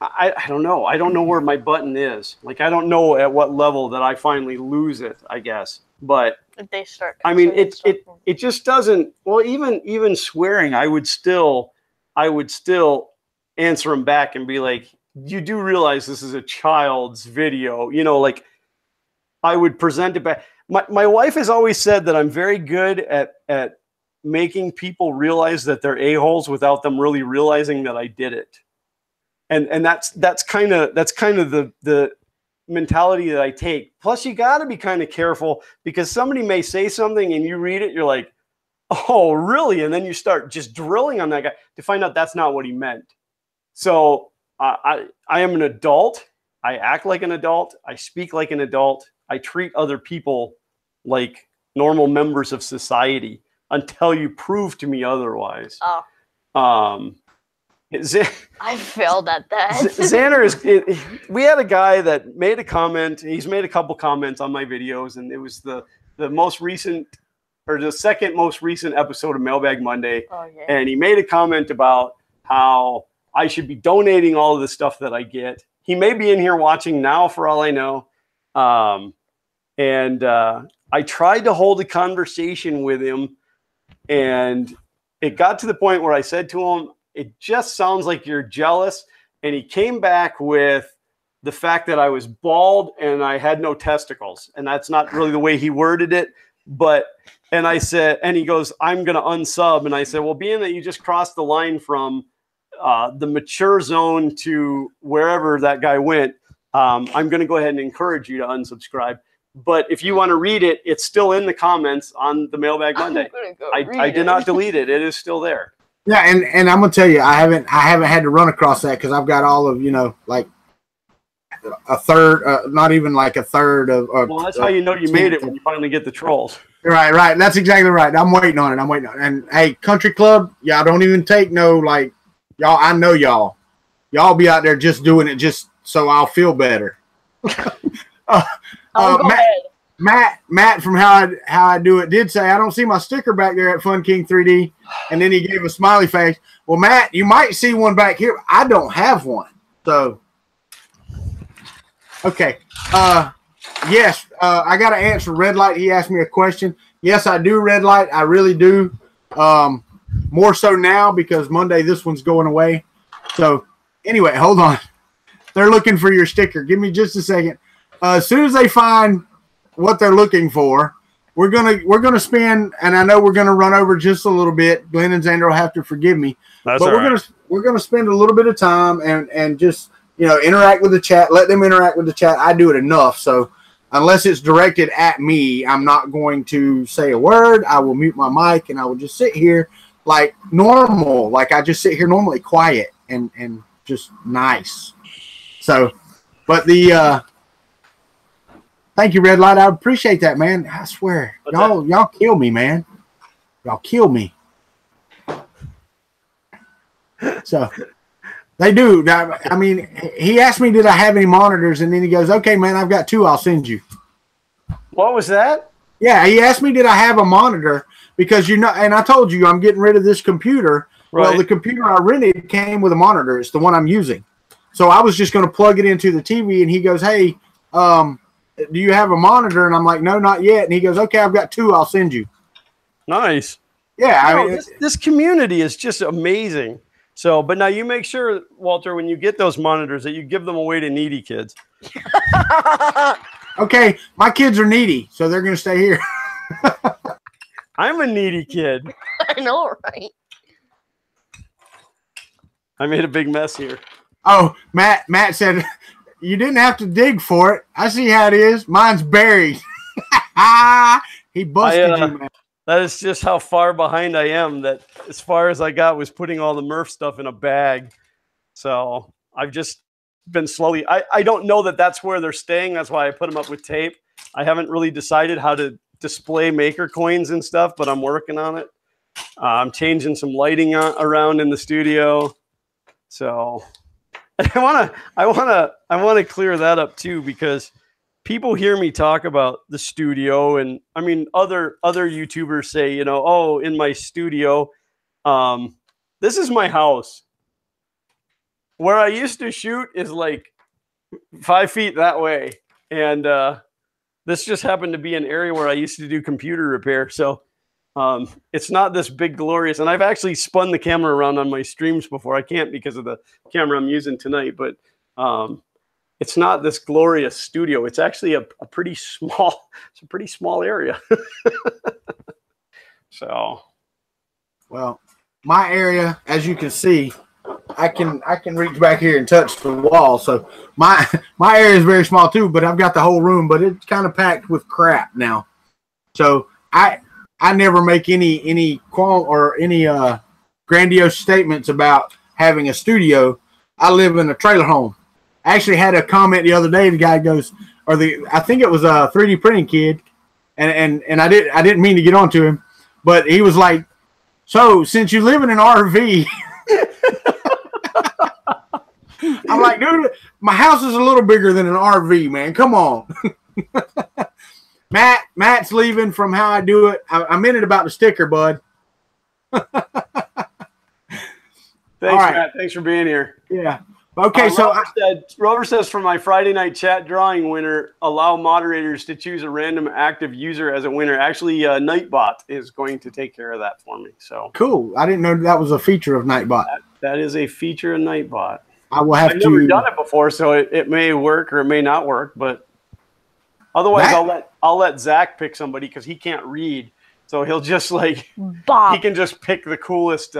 I don't know. I don't know where my button is. Like, I don't know at what level that I finally lose it, I guess. But if they start, I mean, it just doesn't. Well, even swearing, I would still answer them back and be like, you do realize this is a child's video, you know, like I would present it back. My wife has always said that I'm very good at making people realize that they're a-holes without them really realizing that I did it. And that's kind of the mentality that I take. Plus, you got to be kind of careful because somebody may say something and you read it, you're like, oh, really? And then you start just drilling on that guy to find out that's not what he meant. So I am an adult. I act like an adult. I speak like an adult. I treat other people like normal members of society until you prove to me otherwise. Oh. I failed at that. Xander we had a guy that made a comment. He's made a couple comments on my videos, and it was the most recent or the second most recent episode of Mailbag Monday. Oh, yeah. And he made a comment about how I should be donating all of the stuff that I get. He may be in here watching now for all I know. I tried to hold a conversation with him, and it got to the point where I said to him, it just sounds like you're jealous. And he came back with the fact that I was bald and I had no testicles. And that's not really the way he worded it. And I said, and he goes, I'm going to unsub. And I said, well, being that you just crossed the line from the mature zone to wherever that guy went, I'm going to go ahead and encourage you to unsubscribe. But if you want to read it, it's still in the comments on the Mailbag Monday. I did not delete it. It is still there. Yeah, and I'm gonna tell you, I haven't had to run across that because I've got all of, you know, like a third, not even like a third of. Well, that's how you know you made it when you finally get the trolls. Right. That's exactly right. I'm waiting on it. And hey, Kuntry Klub, y'all don't even take no like y'all. I know y'all be out there just doing it just so I'll feel better. Matt from How I Do It did say, I don't see my sticker back there at Fun King 3D. And then he gave a smiley face. Well, Matt, you might see one back here. I don't have one. So, okay. Yes, I got to answer Red Light. He asked me a question. Yes, I do, Red Light. I really do. More so now because Monday this one's going away. So, anyway, hold on. They're looking for your sticker. Give me just a second. As soon as they find what they're looking for, we're gonna spend, and I know we're gonna run over just a little bit. Glenn and Xander will have to forgive me, but we're gonna spend a little bit of time and just, you know, interact with the chat. Let them interact with the chat. I do it enough, so unless it's directed at me, I'm not going to say a word. I will mute my mic and I will just sit here like normal, like I just sit here normally, quiet and just nice. So, but thank you, Red Light. I appreciate that, man. I swear. Y'all kill me, man. Y'all kill me. So they do. I mean, he asked me, did I have any monitors? And then he goes, okay, man, I've got 2. I'll send you. What was that? Yeah, he asked me, did I have a monitor? Because, and I told you I'm getting rid of this computer. Right. Well, the computer I rented came with a monitor. It's the one I'm using. So I was just going to plug it into the TV, and he goes, hey, do you have a monitor? And I'm like, no, not yet. And he goes, okay, I've got 2. I'll send you. Nice. Yeah. I mean, this community is just amazing. So, but now you make sure, Walter, when you get those monitors, that you give them away to needy kids. Okay, my kids are needy, so they're going to stay here. I'm a needy kid. I know, right? I made a big mess here. Oh, Matt said, you didn't have to dig for it. I see how it is. Mine's buried. He busted you, man. That is just how far behind I am. That as far as I got was putting all the Murph stuff in a bag. So I've just been slowly. I don't know that that's where they're staying. That's why I put them up with tape. I haven't really decided how to display maker coins and stuff, but I'm working on it. I'm changing some lighting around in the studio. So I want to clear that up too, because people hear me talk about the studio, and I mean, other YouTubers say, you know, oh, in my studio, this is my house. Where I used to shoot is like 5 feet that way. And this just happened to be an area where I used to do computer repair. So it's not this big glorious, and I've actually spun the camera around on my streams before. I can't because of the camera I'm using tonight, but it's not this glorious studio. It's actually a pretty small, it's a pretty small area. So, well, my area, as you can see, I can reach back here and touch the wall. So my area is very small too, but I've got the whole room, but it's kind of packed with crap now. So I never make any grandiose statements about having a studio. I live in a trailer home. I actually had a comment the other day. The guy goes, I think it was a 3D printing kid, and I didn't mean to get onto him, but he was like, so since you live in an RV, I'm like, dude, my house is a little bigger than an RV, man. Come on. Matt's leaving from How I Do It. I'm in it about the sticker, bud. Thanks, Matt. Thanks for being here. Yeah. Okay, so Rover says, for my Friday night chat drawing winner, allow moderators to choose a random active user as a winner. Actually, Nightbot is going to take care of that for me. So cool. I didn't know that was a feature of Nightbot. That is a feature of Nightbot. I've never done it before, so it may work or it may not work. But otherwise, I'll let Zach pick somebody because he can't read, so he'll just he can just pick the coolest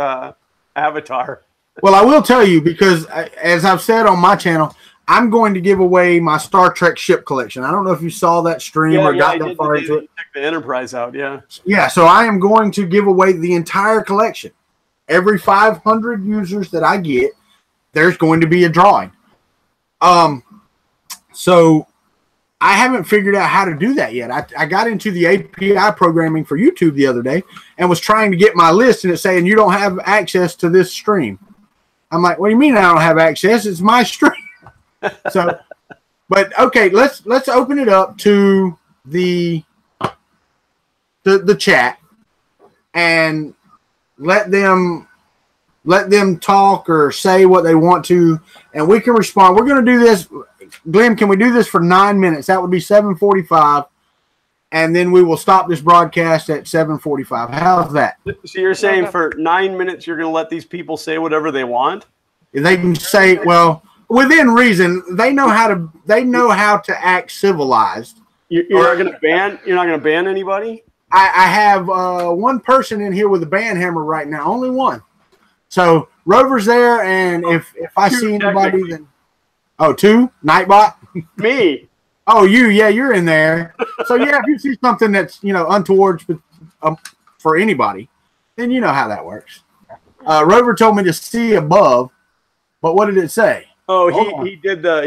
avatar. Well, I will tell you, because as I've said on my channel, I'm going to give away my Star Trek ship collection. I don't know if you saw that stream or got that far into it. Check the Enterprise out, yeah. Yeah, so I am going to give away the entire collection. Every 500 users that I get, there's going to be a drawing. So I haven't figured out how to do that yet. I got into the API programming for YouTube the other day and was trying to get my list, and it's saying you don't have access to this stream. I'm like, what do you mean I don't have access? It's my stream. So, but okay, let's open it up to the chat and let them talk or say what they want to, and we can respond. We're going to do this. Glenn, can we do this for 9 minutes? That would be 7:45, and then we will stop this broadcast at 7:45. How's that? So you're saying for 9 minutes you're going to let these people say whatever they want? They can say, well, within reason. They know how to act civilized. You're not going to ban. You're not going to ban anybody. I have one person in here with a ban hammer right now. Only one. So Rover's there, and if I see anybody, then two Nightbot. Me. Oh, you, yeah, you're in there. So yeah, if you see something that's untoward for anybody, then you know how that works. Rover told me to see above, but what did it say? Oh, he did the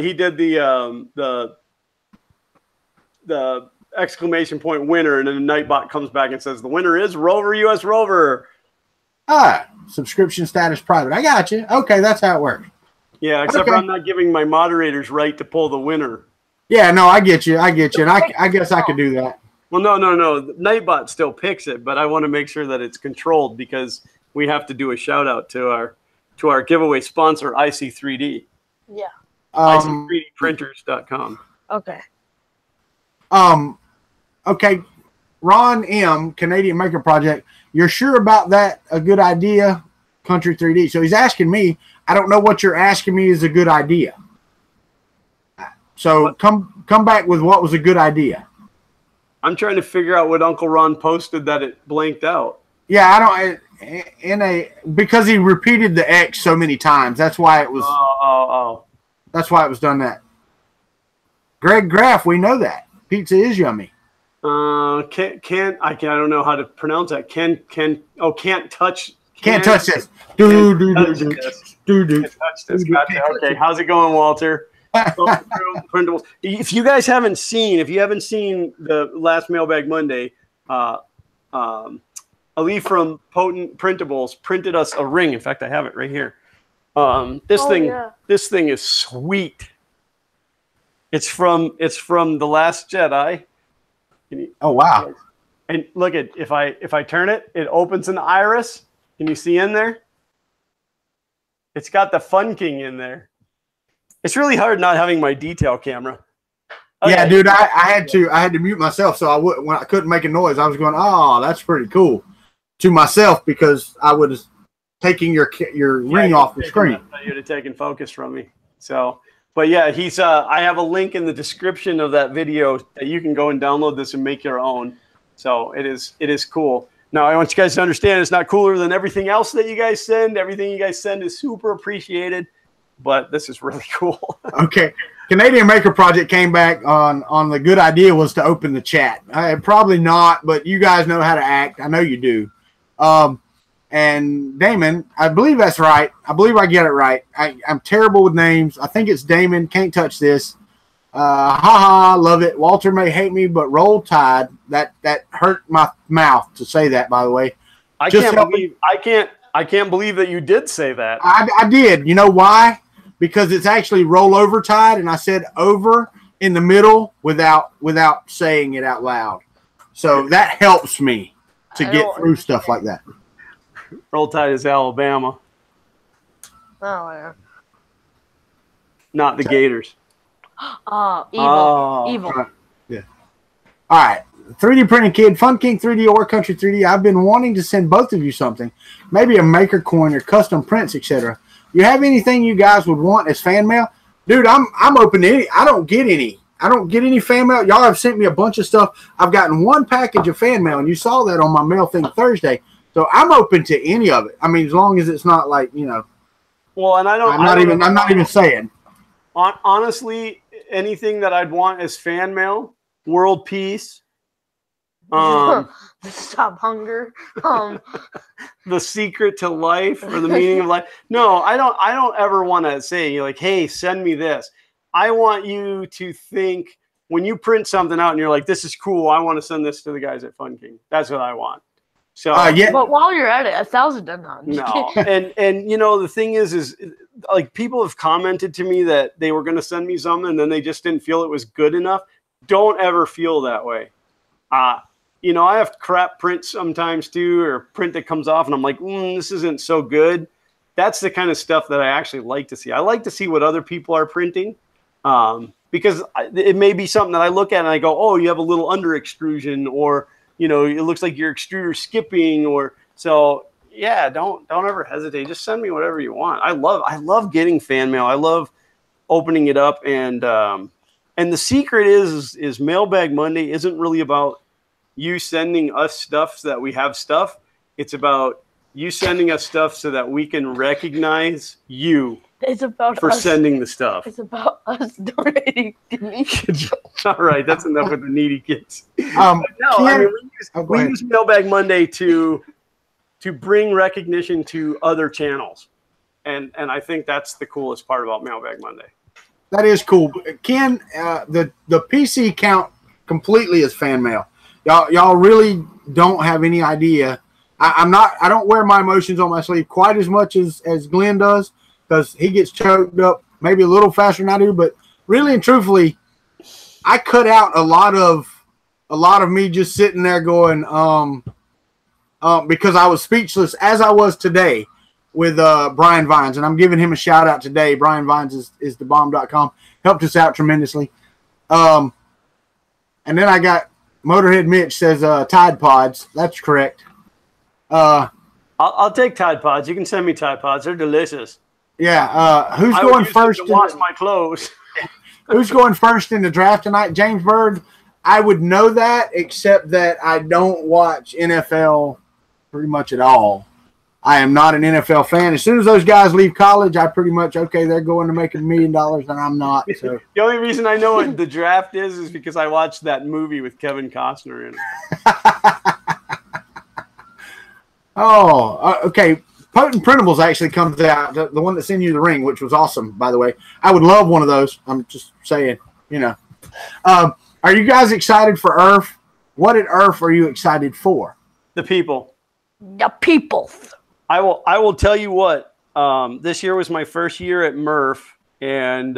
exclamation point winner, and then the Nightbot comes back and says the winner is Rover US Rover. Subscription status private. I got you. Okay, that's how it works. Yeah, except for I'm not giving my moderators right to pull the winner. Yeah, no, I get you. And I guess I could do that. Well, no. Nightbot still picks it, but I want to make sure that it's controlled because we have to do a shout out to our giveaway sponsor, IC3D. Yeah. IC3Dprinters.com. Okay. Okay. Ron M, Canadian Maker Project. You're sure about that? A good idea? Kuntry 3D. So he's asking me. I don't know what you're asking me is a good idea. So come back with what was a good idea. I'm trying to figure out what Uncle Ron posted that it blanked out. Yeah, I don't. Because he repeated the X so many times. That's why it was. That's why it was done that. Greg Graff, we know that pizza is yummy. I don't know how to pronounce that. Can't touch. Can't touch this. Okay, how's it going, Walter? Printables. If you guys haven't seen, the last Mailbag Monday, Ali from Potent Printables printed us a ring. In fact, I have it right here. This thing is sweet. It's from The Last Jedi. Oh wow! And look at if I turn it, it opens an iris. Can you see in there? It's got the Fun King in there. It's really hard not having my detail camera. Okay. Yeah, dude, I had to mute myself so when I couldn't make a noise. I was going, "Oh, that's pretty cool," to myself because I was taking your ring off the screen. You'd have taken focus from me. So, but yeah, he's. I have a link in the description of that video that you can go and download this and make your own. So it is cool. Now I want you guys to understand it's not cooler than everything else that you guys send. Everything you guys send is super appreciated, but this is really cool. Okay. Canadian Maker Project came back on the good idea was to open the chat. Probably not, but you guys know how to act. I know you do. And Damon, I believe that's right. I believe I get it right. I'm terrible with names. I think it's Damon. Can't touch this. Love it. Walter may hate me, but Roll Tide. That hurt my mouth to say that. By the way, I can't believe that you did say that. I did. You know why? Because it's actually Roll Over Tide, and I said over in the middle without saying it out loud. So that helps me to get through stuff like that. Roll Tide is Alabama. Oh, yeah. Not the Gators. Evil. Yeah. All right. 3D Printing Kid, Fun King 3D or Kuntry 3D. I've been wanting to send both of you something. Maybe a maker coin or custom prints, etc. You have anything you guys would want as fan mail? Dude, I'm open to any. I don't get any fan mail. Y'all have sent me a bunch of stuff. I've gotten one package of fan mail, and you saw that on my mail thing Thursday. So I'm open to any of it. I mean, as long as it's not like, Well, and I'm not even saying. Honestly, anything that I'd want as fan mail, world peace. Stop hunger. The secret to life or the meaning of life. No, I don't ever want to say like, hey, send me this. I want you to think when you print something out and you're like, this is cool. I want to send this to the guys at Fun King. That's what I want. So yeah. But while you're at it, 1,000 done on. No. and the thing is like people have commented to me that they were going to send me something and then they just didn't feel it was good enough. Don't ever feel that way. I have crap print sometimes too, or print that comes off and I'm like, this isn't so good. That's the kind of stuff that I actually like to see. I like to see what other people are printing because it may be something that I look at and I go, oh, you have a little under extrusion, or, it looks like your extruder skipping, or so. Yeah, don't ever hesitate. Just send me whatever you want. I love getting fan mail. I love opening it up, and the secret is Mailbag Monday isn't really about you sending us stuff so that we have stuff. It's about you sending us stuff so that we can recognize you. It's about for sending the stuff. It's about us donating to needy kids. All right, that's enough with the needy kids. We use Mailbag Monday to bring recognition to other channels, and I think that's the coolest part about Mailbag Monday. That is cool. Ken, the PC count completely as fan mail. Y'all really don't have any idea. I don't wear my emotions on my sleeve quite as much as Glenn does, because he gets choked up maybe a little faster than I do. But really and truthfully, I cut out a lot of me just sitting there going, because I was speechless, as I was today with Brian Vines, and I'm giving him a shout out today. Brian Vines is thebomb.com, helped us out tremendously. And then I got Motorhead Mitch says Tide Pods. That's correct. I'll take Tide Pods. You can send me Tide Pods. They're delicious. Yeah. Who's going first? To wash my clothes. Who's going first in the draft tonight? James Bird. I would know that, except that I don't watch NFL pretty much at all. I am not an NFL fan. As soon as those guys leave college, I pretty much, okay, they're going to make $1 million, and I'm not. So the only reason I know what the draft is because I watched that movie with Kevin Costner in it. Okay. Potent Printables actually comes out, the one that sent you the ring, which was awesome, by the way. I would love one of those. I'm just saying, you know. Are you guys excited for IRF? What at IRF are you excited for? The people. The people. I will tell you what. This year was my first year at Murph, and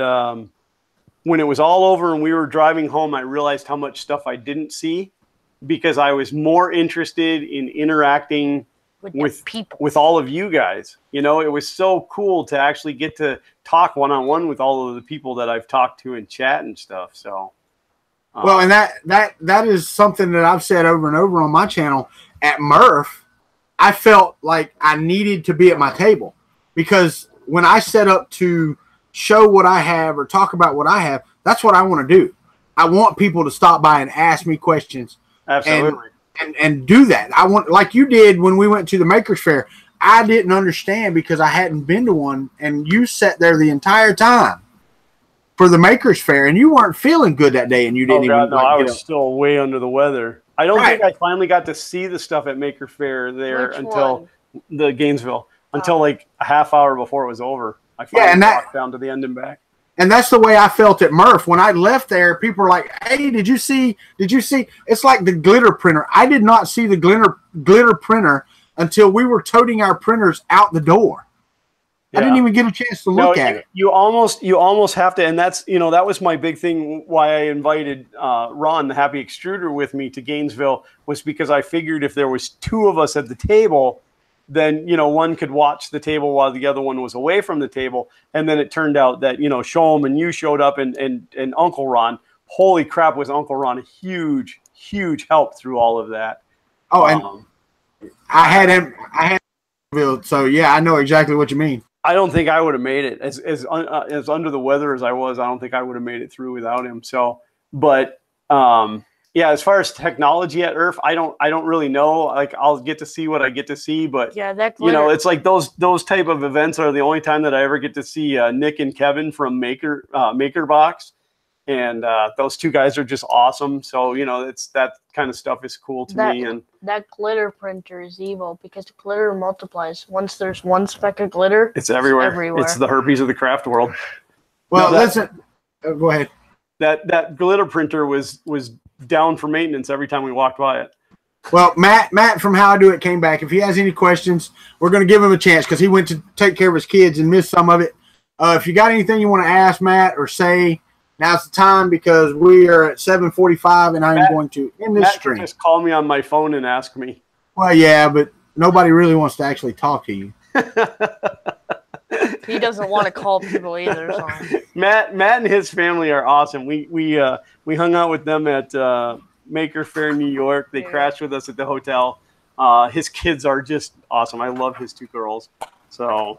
when it was all over and we were driving home, I realized how much stuff I didn't see because I was more interested in interacting with all of you guys. You know, it was so cool to actually get to talk one-on-one with all of the people that I've talked to in chat and stuff. So, well, and that is something that I've said over and over on my channel. At Murph, I felt like I needed to be at my table, because when I set up to show what I have or talk about what I have, that's what I want to do. I want people to stop by and ask me questions. Absolutely. And do that. I want, like you did when we went to the Makers Fair. I didn't understand because I hadn't been to one, and you sat there the entire time for the Makers Fair, and you weren't feeling good that day, and you didn't even. No, I was still way under the weather. I don't think I finally got to see the stuff at Maker Fair there until the Gainesville, until like a half hour before it was over. I finally walked down to the end and back. And that's the way I felt at Murph. When I left there, people were like, hey, did you see? It's like the glitter printer. I did not see the glitter printer until we were toting our printers out the door. Yeah. I didn't even get a chance to look at it. You almost have to, and that's, you know, that was my big thing why I invited Ron, the Happy Extruder, with me to Gainesville, was because I figured if there was two of us at the table, then, you know, one could watch the table while the other one was away from the table. And then it turned out that, you know, Shom and you showed up, and Uncle Ron. Holy crap, was Uncle Ron a huge help through all of that. Oh, and I had him. So yeah, I know exactly what you mean. I don't think I would have made it as under the weather as I was. I don't think I would have made it through without him. So, but yeah, as far as technology at IRF, I don't really know. Like, I'll get to see what I get to see, but yeah, that you know, it's like those type of events are the only time that I ever get to see Nick and Kevin from MakerBox, and those two guys are just awesome. So, you know, it's that kind of stuff is cool to me. And that glitter printer is evil because the glitter multiplies. Once there's one speck of glitter, it's everywhere. It's the herpes of the craft world. Well, listen, go ahead. That glitter printer was down for maintenance every time we walked by it. Well, Matt from How I Do It came back. If he has any questions, we're going to give him a chance because he went to take care of his kids and missed some of it. If you got anything you want to ask Matt or say, now's the time, because we are at 7:45 and I'm going to end this stream. Just call me on my phone and ask me. Well, yeah, but nobody really wants to actually talk to you. He doesn't want to call people either. So. Matt and his family are awesome. We hung out with them at Maker Fair, New York. They crashed with us at the hotel. His kids are just awesome. I love his two girls. So,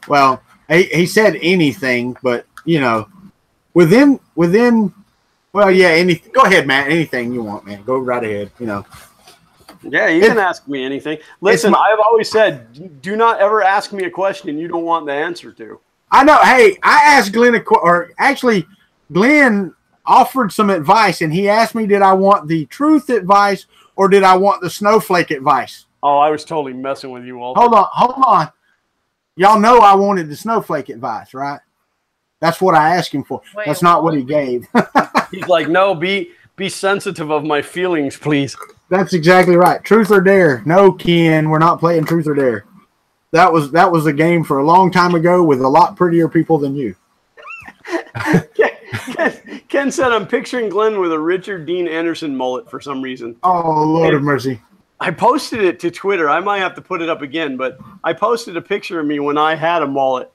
well, he said anything, but you know, within. Well, yeah, anything. Go ahead, Matt. Anything you want, man. Go right ahead. You know. Yeah, you can ask me anything. Listen, I've always said, do not ever ask me a question you don't want the answer to. I know. Hey, I asked Glenn, Glenn offered some advice, and he asked me, did I want the truth advice or did I want the snowflake advice? Oh, I was totally messing with you, Walter. Hold on. Y'all know I wanted the snowflake advice, right? That's what I asked him for. That's not what he gave. He's like, no, be be sensitive of my feelings, please. That's exactly right. Truth or dare? No, Ken, we're not playing truth or dare. That was a game for a long time ago with a lot prettier people than you. Ken said, I'm picturing Glenn with a Richard Dean Anderson mullet for some reason. Oh, Lord of mercy. I posted it to Twitter. I might have to put it up again, but I posted a picture of me when I had a mullet.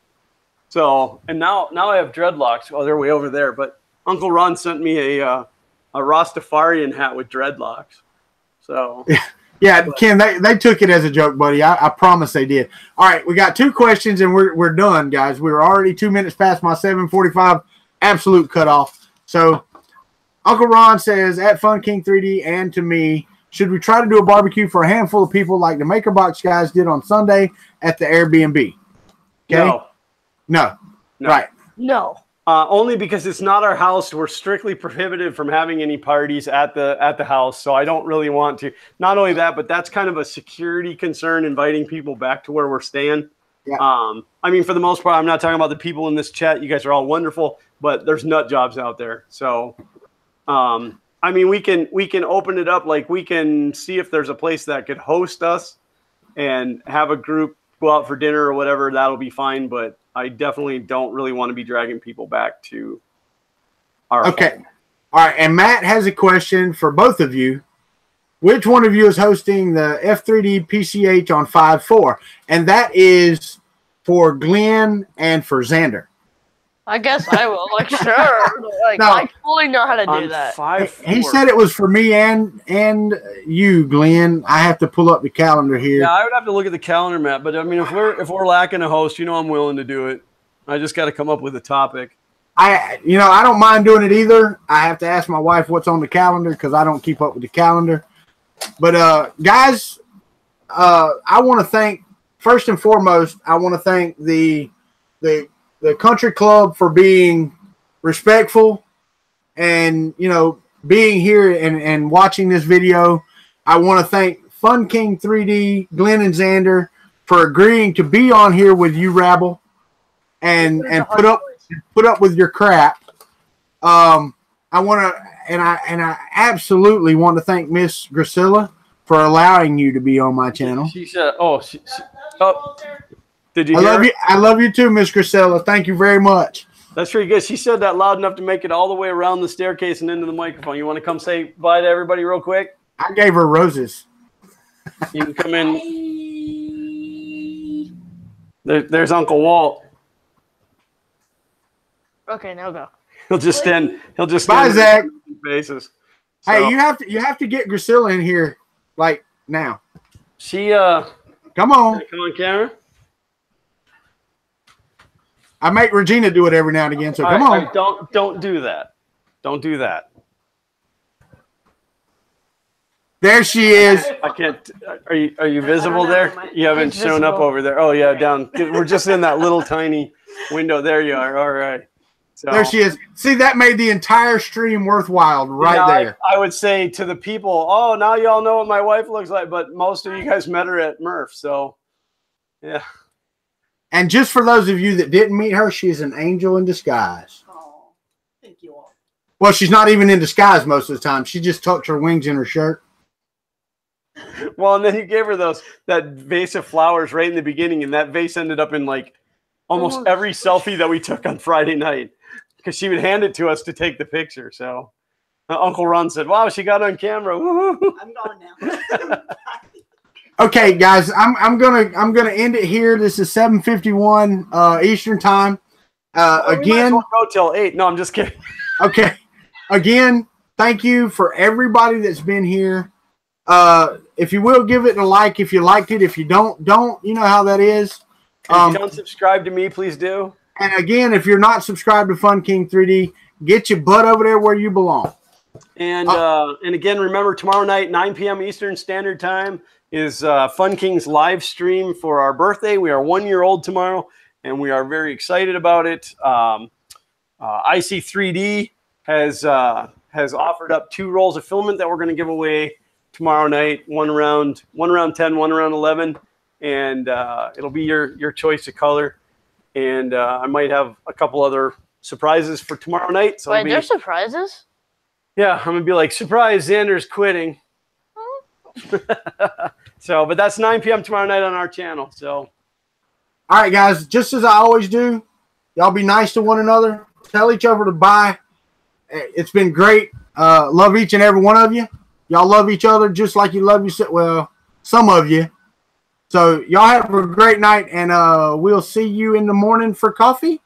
So, and now I have dreadlocks. Oh, they're way over there. But Uncle Ron sent me a Rastafarian hat with dreadlocks. So, yeah, Ken, they took it as a joke, buddy. I promise they did. All right, we got 2 questions and we're done, guys. We're already 2 minutes past my 7:45 absolute cutoff. So, Uncle Ron says at Fun King 3D and to me, should we try to do a barbecue for a handful of people like the Maker Box guys did on Sunday at the Airbnb? Okay. No. Right. No. Only because it's not our house. We're strictly prohibited from having any parties at the house. So I don't really want to. Not only that, but that's kind of a security concern, inviting people back to where we're staying. Yeah. I mean, for the most part, I'm not talking about the people in this chat. You guys are all wonderful, but there's nut jobs out there. So, I mean, we can open it up. Like, we can see if there's a place that could host us and have a group go out for dinner or whatever. That'll be fine. But I definitely don't really want to be dragging people back to our home. All right. And Matt has a question for both of you. Which one of you is hosting the F3D PCH on 5/4? And that is for Glenn and for Xander. I guess I will. Like, sure. Like, no, I fully know how to do that. 5/4. He said it was for me and you, Glenn. I have to pull up the calendar here. Yeah, I would have to look at the calendar, Matt. But I mean, if we're lacking a host, I'm willing to do it. I just got to come up with a topic. I don't mind doing it either. I have to ask my wife what's on the calendar because I don't keep up with the calendar. But guys, I want to thank, first and foremost, I want to thank the Kuntry Klub for being respectful and, being here and watching this video. I want to thank Fun King 3D, Glenn and Xander for agreeing to be on here with you, Rabble, and put up with your crap. I absolutely want to thank Miss Grisilla for allowing you to be on my channel. She said, did you hear? I love you too, Miss Grisella. Thank you very much. That's pretty good. She said that loud enough to make it all the way around the staircase and into the microphone. You want to come say bye to everybody real quick? I gave her roses. You can come in. There's Uncle Walt. Okay, now go. He'll just stand. Bye, Zach. Faces. So, hey, you have to get Grisilla in here like now. She come on camera. I make Regina do it every now and again, so come on. Don't do that. Don't do that. There she is. I can't. Are you visible there? You haven't shown up over there. Oh yeah, down. We're just in that little tiny window. There you are. All right. So, there she is. See, that made the entire stream worthwhile there. I would say to the people, oh, now y'all know what my wife looks like, but most of you guys met her at Murph, so yeah. And just for those of you that didn't meet her, she is an angel in disguise. Oh, thank you all. Well, she's not even in disguise most of the time. She just tucks her wings in her shirt. Well, and then you gave her that vase of flowers right in the beginning, and that vase ended up in like almost every selfie that we took on Friday night because she would hand it to us to take the picture. So Uncle Ron said, "Wow, she got on camera." Woo-hoo. I'm gone now. Okay, guys, I'm gonna end it here. This is 7:51 Eastern time. Again, we go till 8. No, I'm just kidding. Okay, again, thank you for everybody that's been here. If you will, give it a like if you liked it. If you don't. You know how that is. If you don't subscribe to me, please do. And again, if you're not subscribed to Fun King 3D, get your butt over there where you belong. And again, remember tomorrow night, 9 p.m. Eastern Standard Time is Fun King's live stream for our birthday. We are 1 year old tomorrow, and we are very excited about it. IC3D has offered up 2 rolls of filament that we're going to give away tomorrow night. One around 10, one around 11, and it'll be your choice of color. And I might have a couple other surprises for tomorrow night. So wait, there's surprises? Yeah, I'm gonna be like, surprise, Xander's quitting. So, but that's 9 p.m. tomorrow night on our channel. So, all right, guys, just as I always do, y'all be nice to one another. Tell each other to bye. It's been great. Love each and every one of you. Y'all love each other just like you love yourself. Well, some of you. So y'all have a great night, and we'll see you in the morning for coffee.